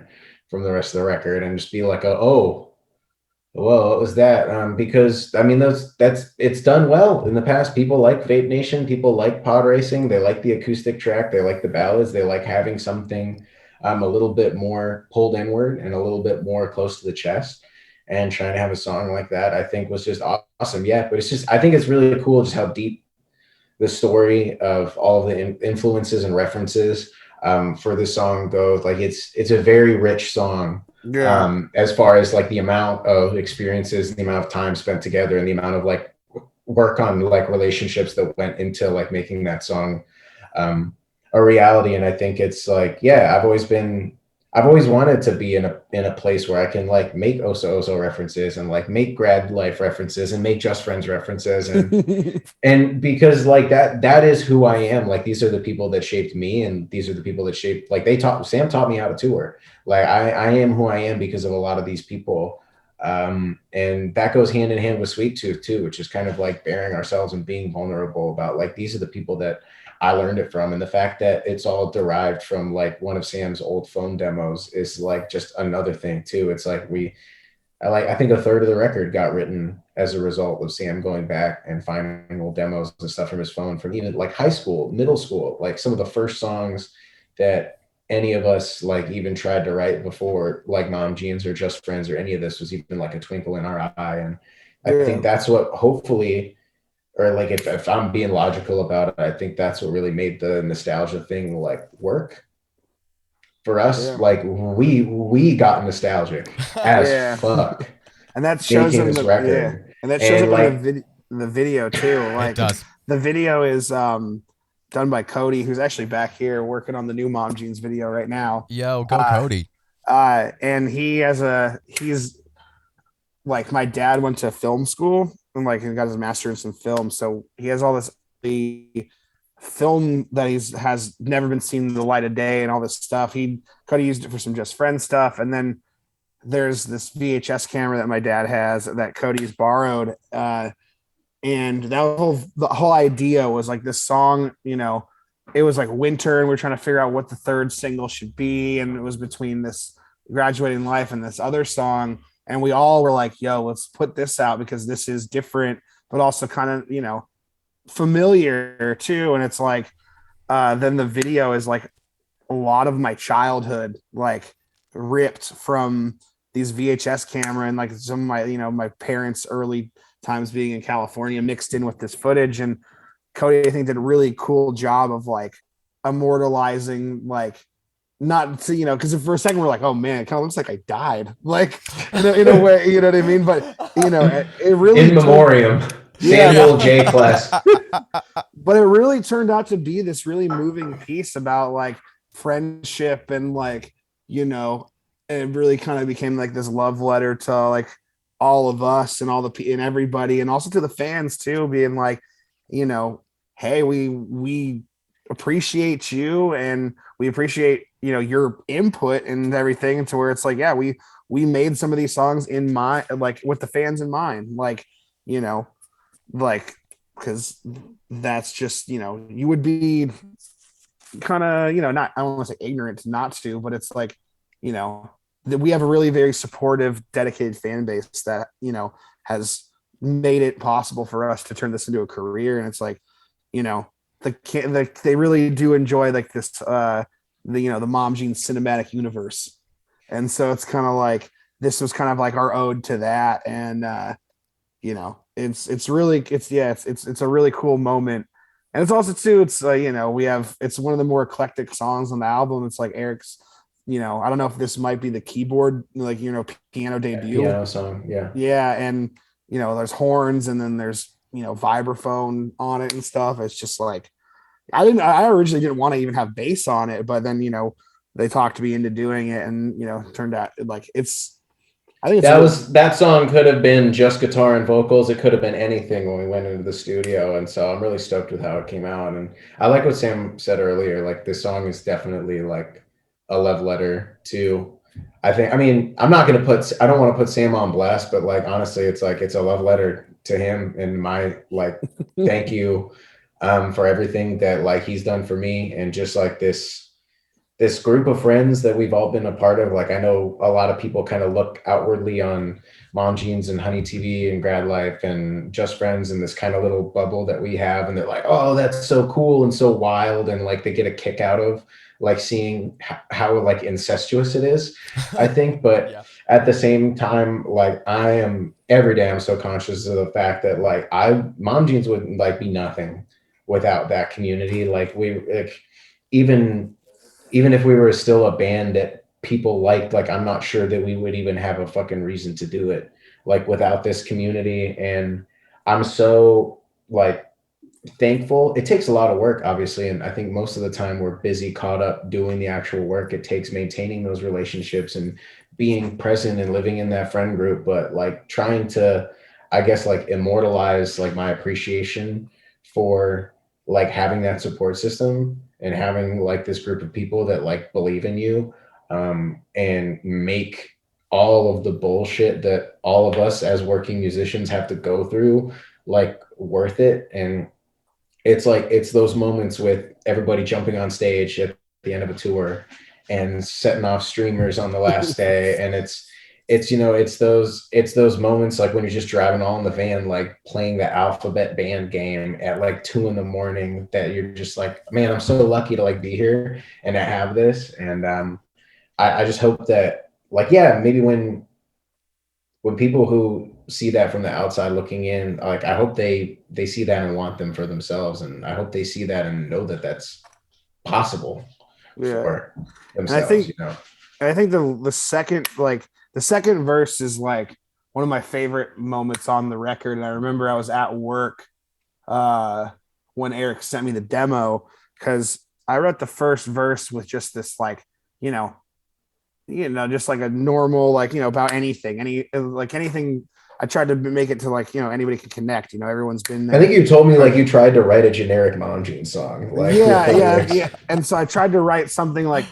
from the rest of the record and just be like, oh, well, what was that? Because I mean, that's it's done well in the past. People like Vape Nation, people like pod racing, they like the acoustic track, they like the ballads, they like having something a little bit more pulled inward and a little bit more close to the chest. And trying to have a song like that, I think was just awesome. Yeah, but it's just I think it's really cool just how deep the story of all of the influences and references for this song goes. Like it's a very rich song Yeah. as far as like the amount of experiences, the amount of time spent together, and the amount of like work on like relationships that went into like making that song a reality. And I think it's like, yeah, I've always wanted to be in a place where I can like make Oso Oso references and like make grad life references and make Just Friends references and because like that is who I am. Like these are the people that shaped me, and these are the people that shaped, like Sam taught me how to tour. Like I am who I am because of a lot of these people. And that goes hand in hand with Sweet Tooth too, which is kind of like bearing ourselves and being vulnerable about like these are the people that I learned it from. And the fact that it's all derived from like one of Sam's old phone demos is like just another thing too. It's like I think a third of the record got written as a result of Sam going back and finding old demos and stuff from his phone from even like high school, middle school, like some of the first songs that any of us like even tried to write before, like Mom Jeans or Just Friends or any of this was even like a twinkle in our eye. And I think that's what hopefully, or like if I'm being logical about it, I think that's what really made the nostalgia thing like work for us. Yeah. Like we got nostalgic as Yeah. fuck And that shows making them this record. And that shows and up in like the video too. It Like does. the video is done by Cody, who's actually back here working on the new Mom Jeans video right now. Yo, go Cody. And he's like, my dad went to film school and like he got his master's in film, so he has all this the film that has never been seen the light of day and all this stuff. He could have used it for some Just Friends stuff, and then there's this VHS camera that my dad has that Cody's borrowed, and the whole idea was like this song, it was like winter and we're trying to figure out what the third single should be, and it was between this Graduating Life and this other song, and we all were like, yo, let's put this out because this is different but also kind of familiar too. And it's like then the video is like a lot of my childhood like ripped from these VHS camera and like some of my my parents early times being in California mixed in with this footage. And Cody, I think, did a really cool job of like immortalizing, like, not to, because for a second we're like, oh man, it kind of looks like I died, like in a way, you know what I mean? But it really in memoriam, Samuel J. Kless. But it really turned out to be this really moving piece about like friendship and like, it really kind of became like this love letter to like all of us and all the and everybody, and also to the fans too, being like, hey, we appreciate you and we appreciate your input and everything, to where it's like, yeah, we made some of these songs in mind, like with the fans in mind, like like, because that's just you would be kind of not, I don't want to say ignorant not to, but it's like that we have a really very supportive, dedicated fan base that has made it possible for us to turn this into a career. And it's like they really do enjoy like this the Mom Jeans cinematic universe. And so it's kind of like, this was kind of like our ode to that. And it's a really cool moment. And it's also too, it's it's one of the more eclectic songs on the album. It's like Eric's, I don't know if this might be the keyboard, like, piano debut. Piano song, yeah. Yeah, and there's horns, and then there's vibraphone on it and stuff. It's just like, I originally didn't want to even have bass on it, but then they talked me into doing it, and turned out like I think that song could have been just guitar and vocals. It could have been anything when we went into the studio. And so I'm really stoked with how it came out. And I like what Sam said earlier, like this song is definitely like a love letter to I think, I mean, I don't want to put Sam on blast, but like, honestly, it's like, it's a love letter to him and my like, thank you for everything that like he's done for me. And just like this group of friends that we've all been a part of. Like, I know a lot of people kind of look outwardly on Mom Jeans and Honey TV and Grad Life and Just Friends and this kind of little bubble that we have. And they're like, oh, that's so cool and so wild. And like, they get a kick out of like seeing how like incestuous it is, I think. But Yeah. at the same time, like, I am every day, I'm so conscious of the fact that like Mom Jeans would like be nothing without that community. Like, even even if we were still a band that people liked, like, I'm not sure that we would even have a fucking reason to do it like without this community. And I'm so like thankful. It takes a lot of work, obviously, and I think most of the time we're busy caught up doing the actual work it takes maintaining those relationships and being present and living in that friend group. But like trying to, I guess, like immortalize like my appreciation for like having that support system and having like this group of people that like believe in you, and make all of the bullshit that all of us as working musicians have to go through like worth it. And it's like, it's those moments with everybody jumping on stage at the end of a tour and setting off streamers on the last day. And it's, it's those moments like when you're just driving all in the van, like playing the alphabet band game at like 2 a.m, that you're just like, man, I'm so lucky to like be here and to have this. And I just hope that like, yeah, maybe when people who see that from the outside looking in, like, I hope they see that and want them for themselves, and I hope they see that and know that that's possible Yeah. for And I themselves, think you know. I think the second verse is like one of my favorite moments on the record. And I remember I was at work uh when Eric sent me the demo because I wrote the first verse with just this like, you know, just like a normal, like, about anything, anything. I tried to make it to like, anybody can connect, everyone's been I there. think you told me But like you tried to write a generic Mom Jeans song, like with yeah, the yeah, lyrics. yeah. And so I tried to write something like,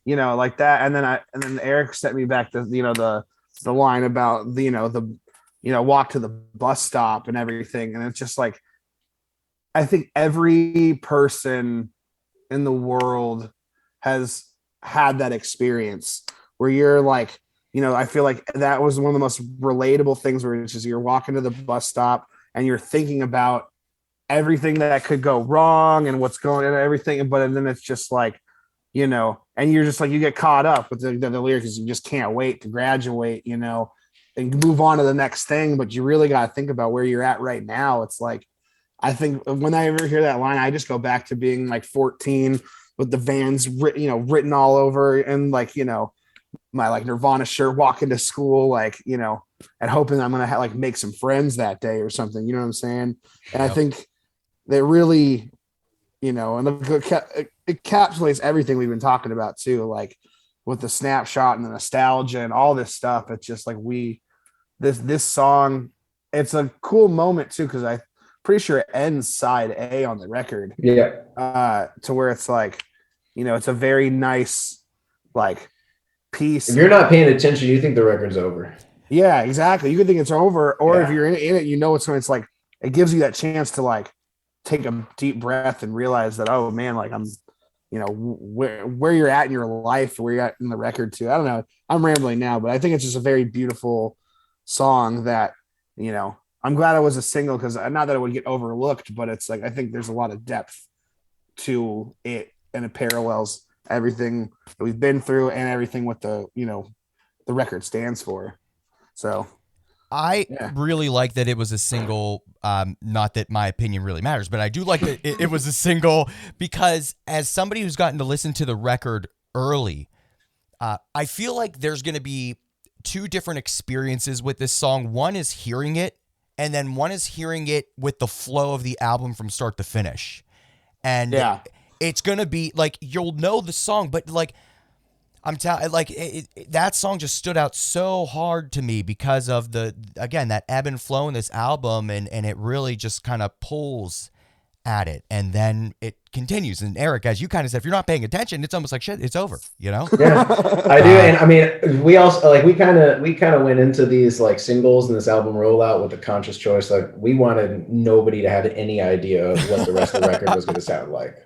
like that. And then Eric sent me back the line about the walk to the bus stop and everything. And it's just like, I think every person in the world has had that experience where you're like, I feel like that was one of the most relatable things where it's just you're walking to the bus stop and you're thinking about everything that could go wrong and what's going on and everything. But then it's just like, and you're just like, you get caught up with the lyrics. You just can't wait to graduate, and move on to the next thing. But you really got to think about where you're at right now. It's like, I think when I ever hear that line, I just go back to being like 14 with the Vans, written all over, and like, my like Nirvana shirt, walking to school, like, and hoping I'm gonna like make some friends that day or something. You know what I'm saying? And I Yep. think they really, and it encapsulates everything we've been talking about too, like with the snapshot and the nostalgia and all this stuff. It's just like this song, it's a cool moment too because I'm pretty sure it ends side A on the record, Yeah. to where it's like, it's a very nice like If piece. you're not paying attention, you think the record's over. Yeah, exactly. You could think it's over, or if Yeah. you're in it, it's like it gives you that chance to like take a deep breath and realize that, oh man, like I'm, where you're at in your life, where you're at in the record too. I don't know. I'm rambling now, but I think it's just a very beautiful song that, I'm glad it was a single because not that it would get overlooked, but it's like I think there's a lot of depth to it and it parallels everything that we've been through and everything what the record stands for. So I yeah. really like that it was a single. Not that my opinion really matters, but I do like that it was a single because as somebody who's gotten to listen to the record early, I feel like there's going to be two different experiences with this song. One is hearing it, and then one is hearing it with the flow of the album from start to finish. And Yeah. it's going to be like you'll know the song, but like I'm telling, like that song just stood out so hard to me because of again that ebb and flow in this album, and it really just kind of pulls at it, and then it continues. And Eric, as you kind of said, if you're not paying attention, it's almost like shit, it's over, you know? Yeah, I do. And I mean, we also like we kind of went into these like singles and this album rollout with a conscious choice. Like we wanted nobody to have any idea what the rest of the record was going to sound like.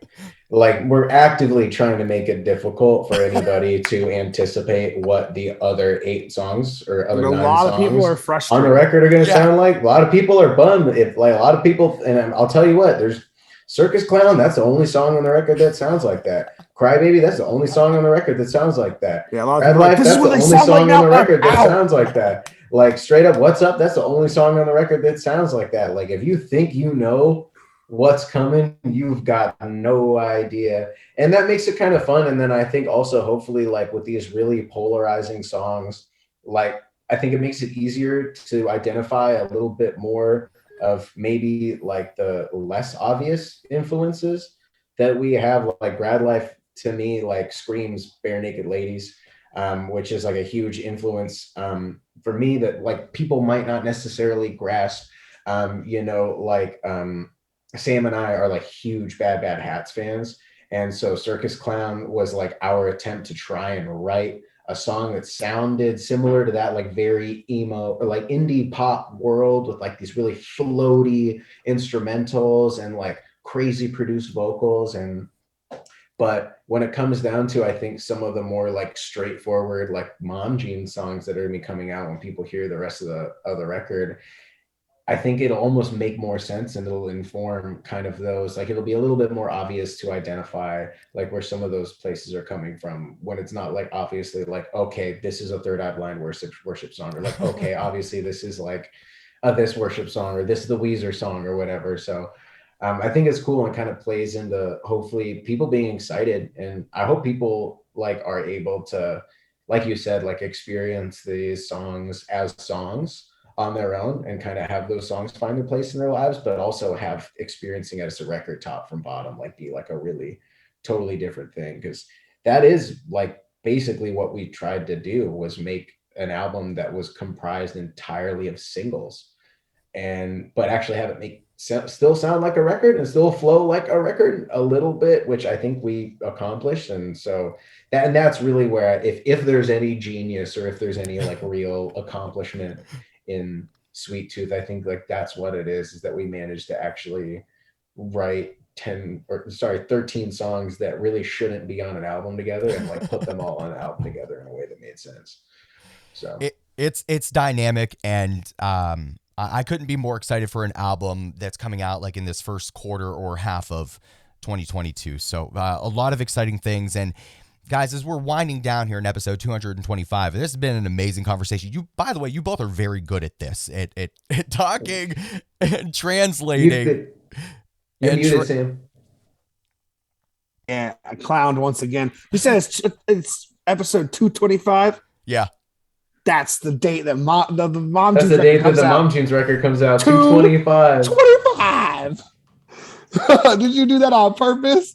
Like we're actively trying to make it difficult for anybody to anticipate what the other 8 songs or And other a 9 lot of people songs are on frustrated. the record are going to Yeah. sound like. A lot of people are bummed. If like a lot of people, and I'll tell you what, there's Circus Clown. That's the only song on the record that sounds like that. Crybaby, that's the only song on the record that sounds like that. Yeah, a lot of Red people are like, Life, this is that's what the they only sound like song now. on the record that Ow. sounds like that. Like straight up, What's Up? That's the only song on the record that sounds like that. Like if you think you know what's coming, you've got no idea. And that makes it kind of fun. And then I think also hopefully like with these really polarizing songs, like I think it makes it easier to identify a little bit more of maybe like the less obvious influences that we have. Like Grad Life to me like screams Bare Naked Ladies, which is like a huge influence for me that like people might not necessarily grasp. Sam and I are like huge Bad Bad Hats fans, and so Circus Clown was like our attempt to try and write a song that sounded similar to that, like very emo or like indie pop world with like these really floaty instrumentals and like crazy produced vocals. And but when it comes down to, I think some of the more like straightforward, like Mom Jean songs that are gonna be coming out when people hear the rest of the record, I think it'll almost make more sense and it'll inform kind of those, like it'll be a little bit more obvious to identify like where some of those places are coming from when it's not like obviously like, okay, this is a Third Eye Blind worship song, or like, okay, obviously this is like this worship song, or this is the Weezer song or whatever. So I think it's cool and kind of plays into hopefully people being excited. And I hope people like are able to, like you said, like experience these songs as songs on their own and kind of have those songs find their place in their lives, but also have experiencing it as a record top from bottom, like be like a really totally different thing. Because that is like basically what we tried to do, was make an album that was comprised entirely of singles, and but actually have it make still sound like a record and still flow like a record a little bit, which I think we accomplished. And so that's really where if there's any genius or if there's any like real accomplishment in Sweet Tooth, I think like that's what it is that we managed to actually write 13 songs that really shouldn't be on an album together and like put them all on an album together in a way that made sense. So it's dynamic, and I couldn't be more excited for an album that's coming out like in this first quarter or half of 2022. So a lot of exciting things. And guys, as we're winding down here in episode 225, this has been an amazing conversation. You, by the way, you both are very good at this, at talking and translating. You're muted, Sam. Yeah, I clowned once again. You said it's episode 225. Yeah. That's the date that the Mom That's Jeans the date that comes the out. Mom Jeans record comes out. 225. 25. Did you do that on purpose?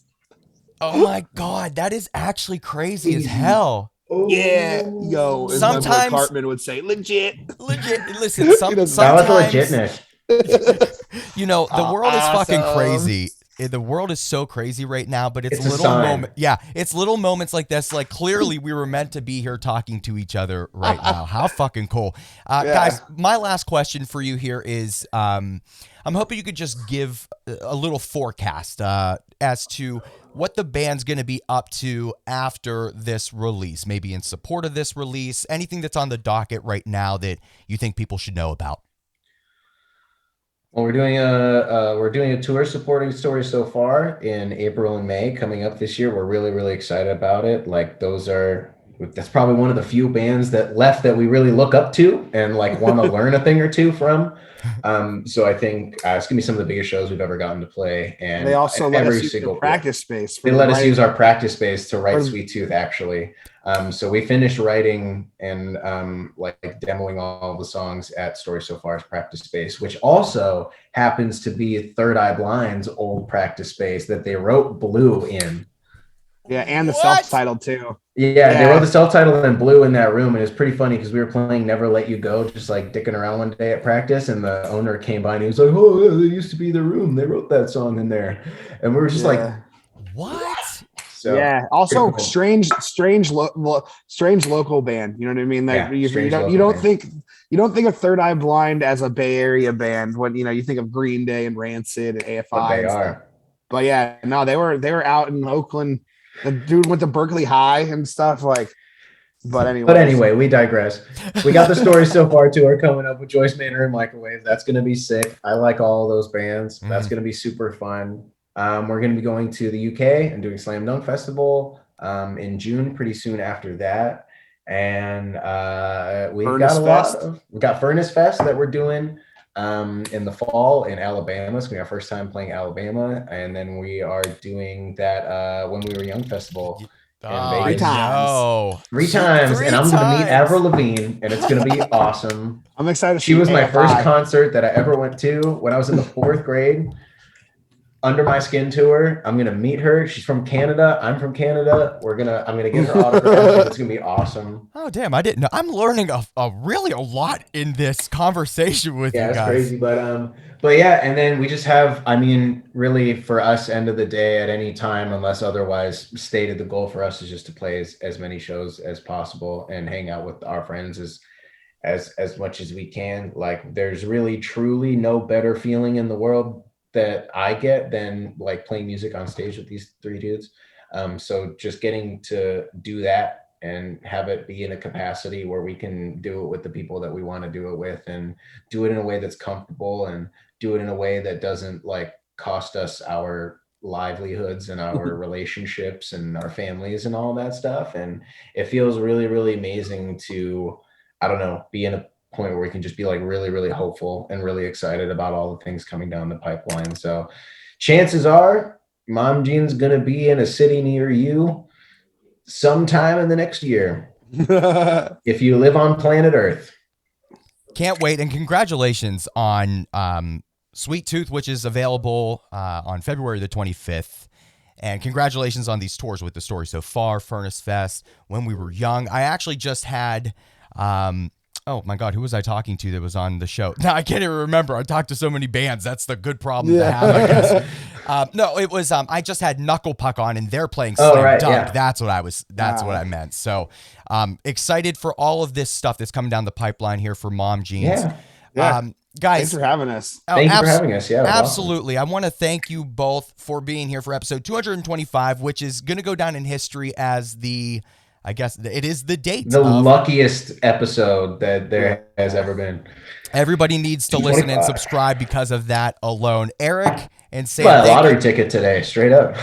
Oh my God, that is actually crazy as hell. Oh. Yeah, yo. As my boy Sometimes- Cartman would say, legit. Listen, Now it's sometimes legitness. you know the world is fucking Awesome. crazy. The world is so crazy right now, but it's It's a little sign. moment. Yeah, it's little moments like this. Like clearly, we were meant to be here talking to each other right now. How fucking cool, guys! My last question for you here is, I'm hoping you could just give a little forecast as to what the band's going to be up to after this release. Maybe in support of this release, anything that's on the docket right now that you think people should know about. Well, we're doing a tour supporting Story So Far in April and May coming up this year. We're really excited about it. Like that's probably one of the few bands that left that we really look up to and like want to learn a thing or two from. So I think it's gonna be some of the biggest shows we've ever gotten to play. And They also let every us use single the practice space. They let us use our practice space to write Or- Sweet Tooth, actually. So we finished writing and like demoing all the songs at Story So Far's practice space, which also happens to be Third Eye Blind's old practice space that they wrote Blue in. Yeah, and the What? self-titled too. Yeah, they wrote the self-titled in blue in that room, and it was pretty funny because we were playing Never Let You Go, just like dicking around one day at practice, and the owner came by and he was like, "Oh, yeah, they used to be the room. They wrote that song in there," and we were just like, What? So Also, cool. strange local band. You know what I mean? Like you don't think of Third Eye Blind as a Bay Area band when you think of Green Day and Rancid and AFI. But they and are. Stuff. But yeah, no, they were out in Oakland. The dude went to Berkeley High and stuff like. But anyway, we digress. We got the stories so far too are coming up with Joyce Manor and Microwave. That's going to be sick. I like all those bands. That's going to be super fun. We're going to be going to the UK and doing Slam Dunk Festival in June, pretty soon after that. And we got Furnace Fest that we're doing in the fall in Alabama. It's going to be our first time playing Alabama. And then we are doing that When We Were Young Festival. Oh, Three times. Three times, and I'm going to meet Avril Lavigne, and it's going to be awesome. I'm excited. She was my first concert that I ever went to when I was in the 4th grade. Under My Skin tour. I'm going to meet her. She's from Canada. I'm from Canada. I'm going to get her autograph. It's going to be awesome. Oh, damn. I didn't know. I'm learning really a lot in this conversation with you guys. Yeah, it's crazy. But yeah, and then we just have, really for us, end of the day at any time, unless otherwise stated, the goal for us is just to play as many shows as possible and hang out with our friends as much as we can. Like, there's really, truly no better feeling in the world that I get than like playing music on stage with these 3 dudes. So just getting to do that and have it be in a capacity where we can do it with the people that we want to do it with, and do it in a way that's comfortable, and do it in a way that doesn't like cost us our livelihoods and our relationships and our families and all that stuff. And it feels really, really amazing to, I don't know, be in a point where we can just be like really, really hopeful and really excited about all the things coming down the pipeline. So chances are Mom Jean's going to be in a city near you sometime in the next year. If you live on planet Earth. Can't wait. And congratulations on Sweet Tooth, which is available on February the 25th. And congratulations on these tours with the story so far. Furnace Fest, When We Were Young. I actually just had oh my God, who was I talking to that was on the show? Now I can't even remember. I talked to so many bands. That's the good problem to have, I guess. No, it was I just had Knuckle Puck on, and they're playing Slam Dunk. Yeah. That's what I meant. So excited for all of this stuff that's coming down the pipeline here for Mom Jeans. Yeah. Guys, thanks for having us. Thank you for having us. Yeah, absolutely. Awesome. I want to thank you both for being here for episode 225, which is going to go down in history as I guess it is the date. The luckiest episode that there has ever been. Everybody needs to listen and subscribe because of that alone. Eric and Sam. Buy a lottery ticket today, straight up.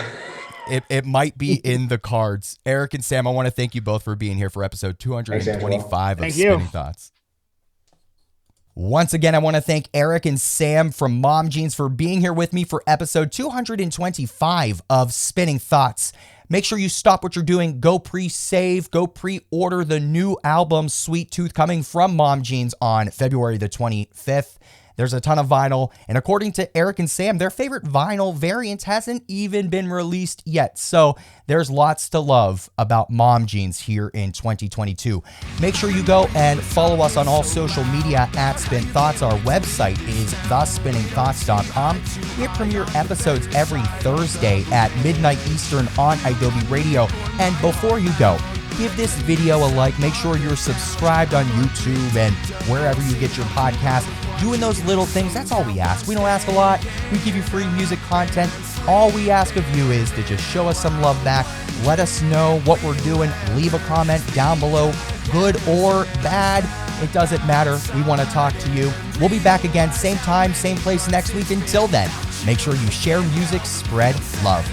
It might be in the cards. Eric and Sam, I want to thank you both for being here for episode 225 of Spinning Thoughts. Once again, I want to thank Eric and Sam from Mom Jeans for being here with me for episode 225 of Spinning Thoughts. Make sure you stop what you're doing. Go pre-save. Go pre-order the new album, Sweet Tooth, coming from Mom Jeans on February the 25th. There's a ton of vinyl. And according to Eric and Sam, their favorite vinyl variant hasn't even been released yet. So there's lots to love about Mom Jeans here in 2022. Make sure you go and follow us on all social media at Spin Thoughts. Our website is thespinningthoughts.com. We premiere episodes every Thursday at midnight Eastern on Adobe Radio. And before you go, give this video a like. Make sure you're subscribed on YouTube and wherever you get your podcast. Doing those little things, that's all we ask. We don't ask a lot. We give you free music content. All we ask of you is to just show us some love back. Let us know what we're doing. Leave a comment down below, good or bad. It doesn't matter. We want to talk to you. We'll be back again, same time, same place next week. Until then, make sure you share music, spread love.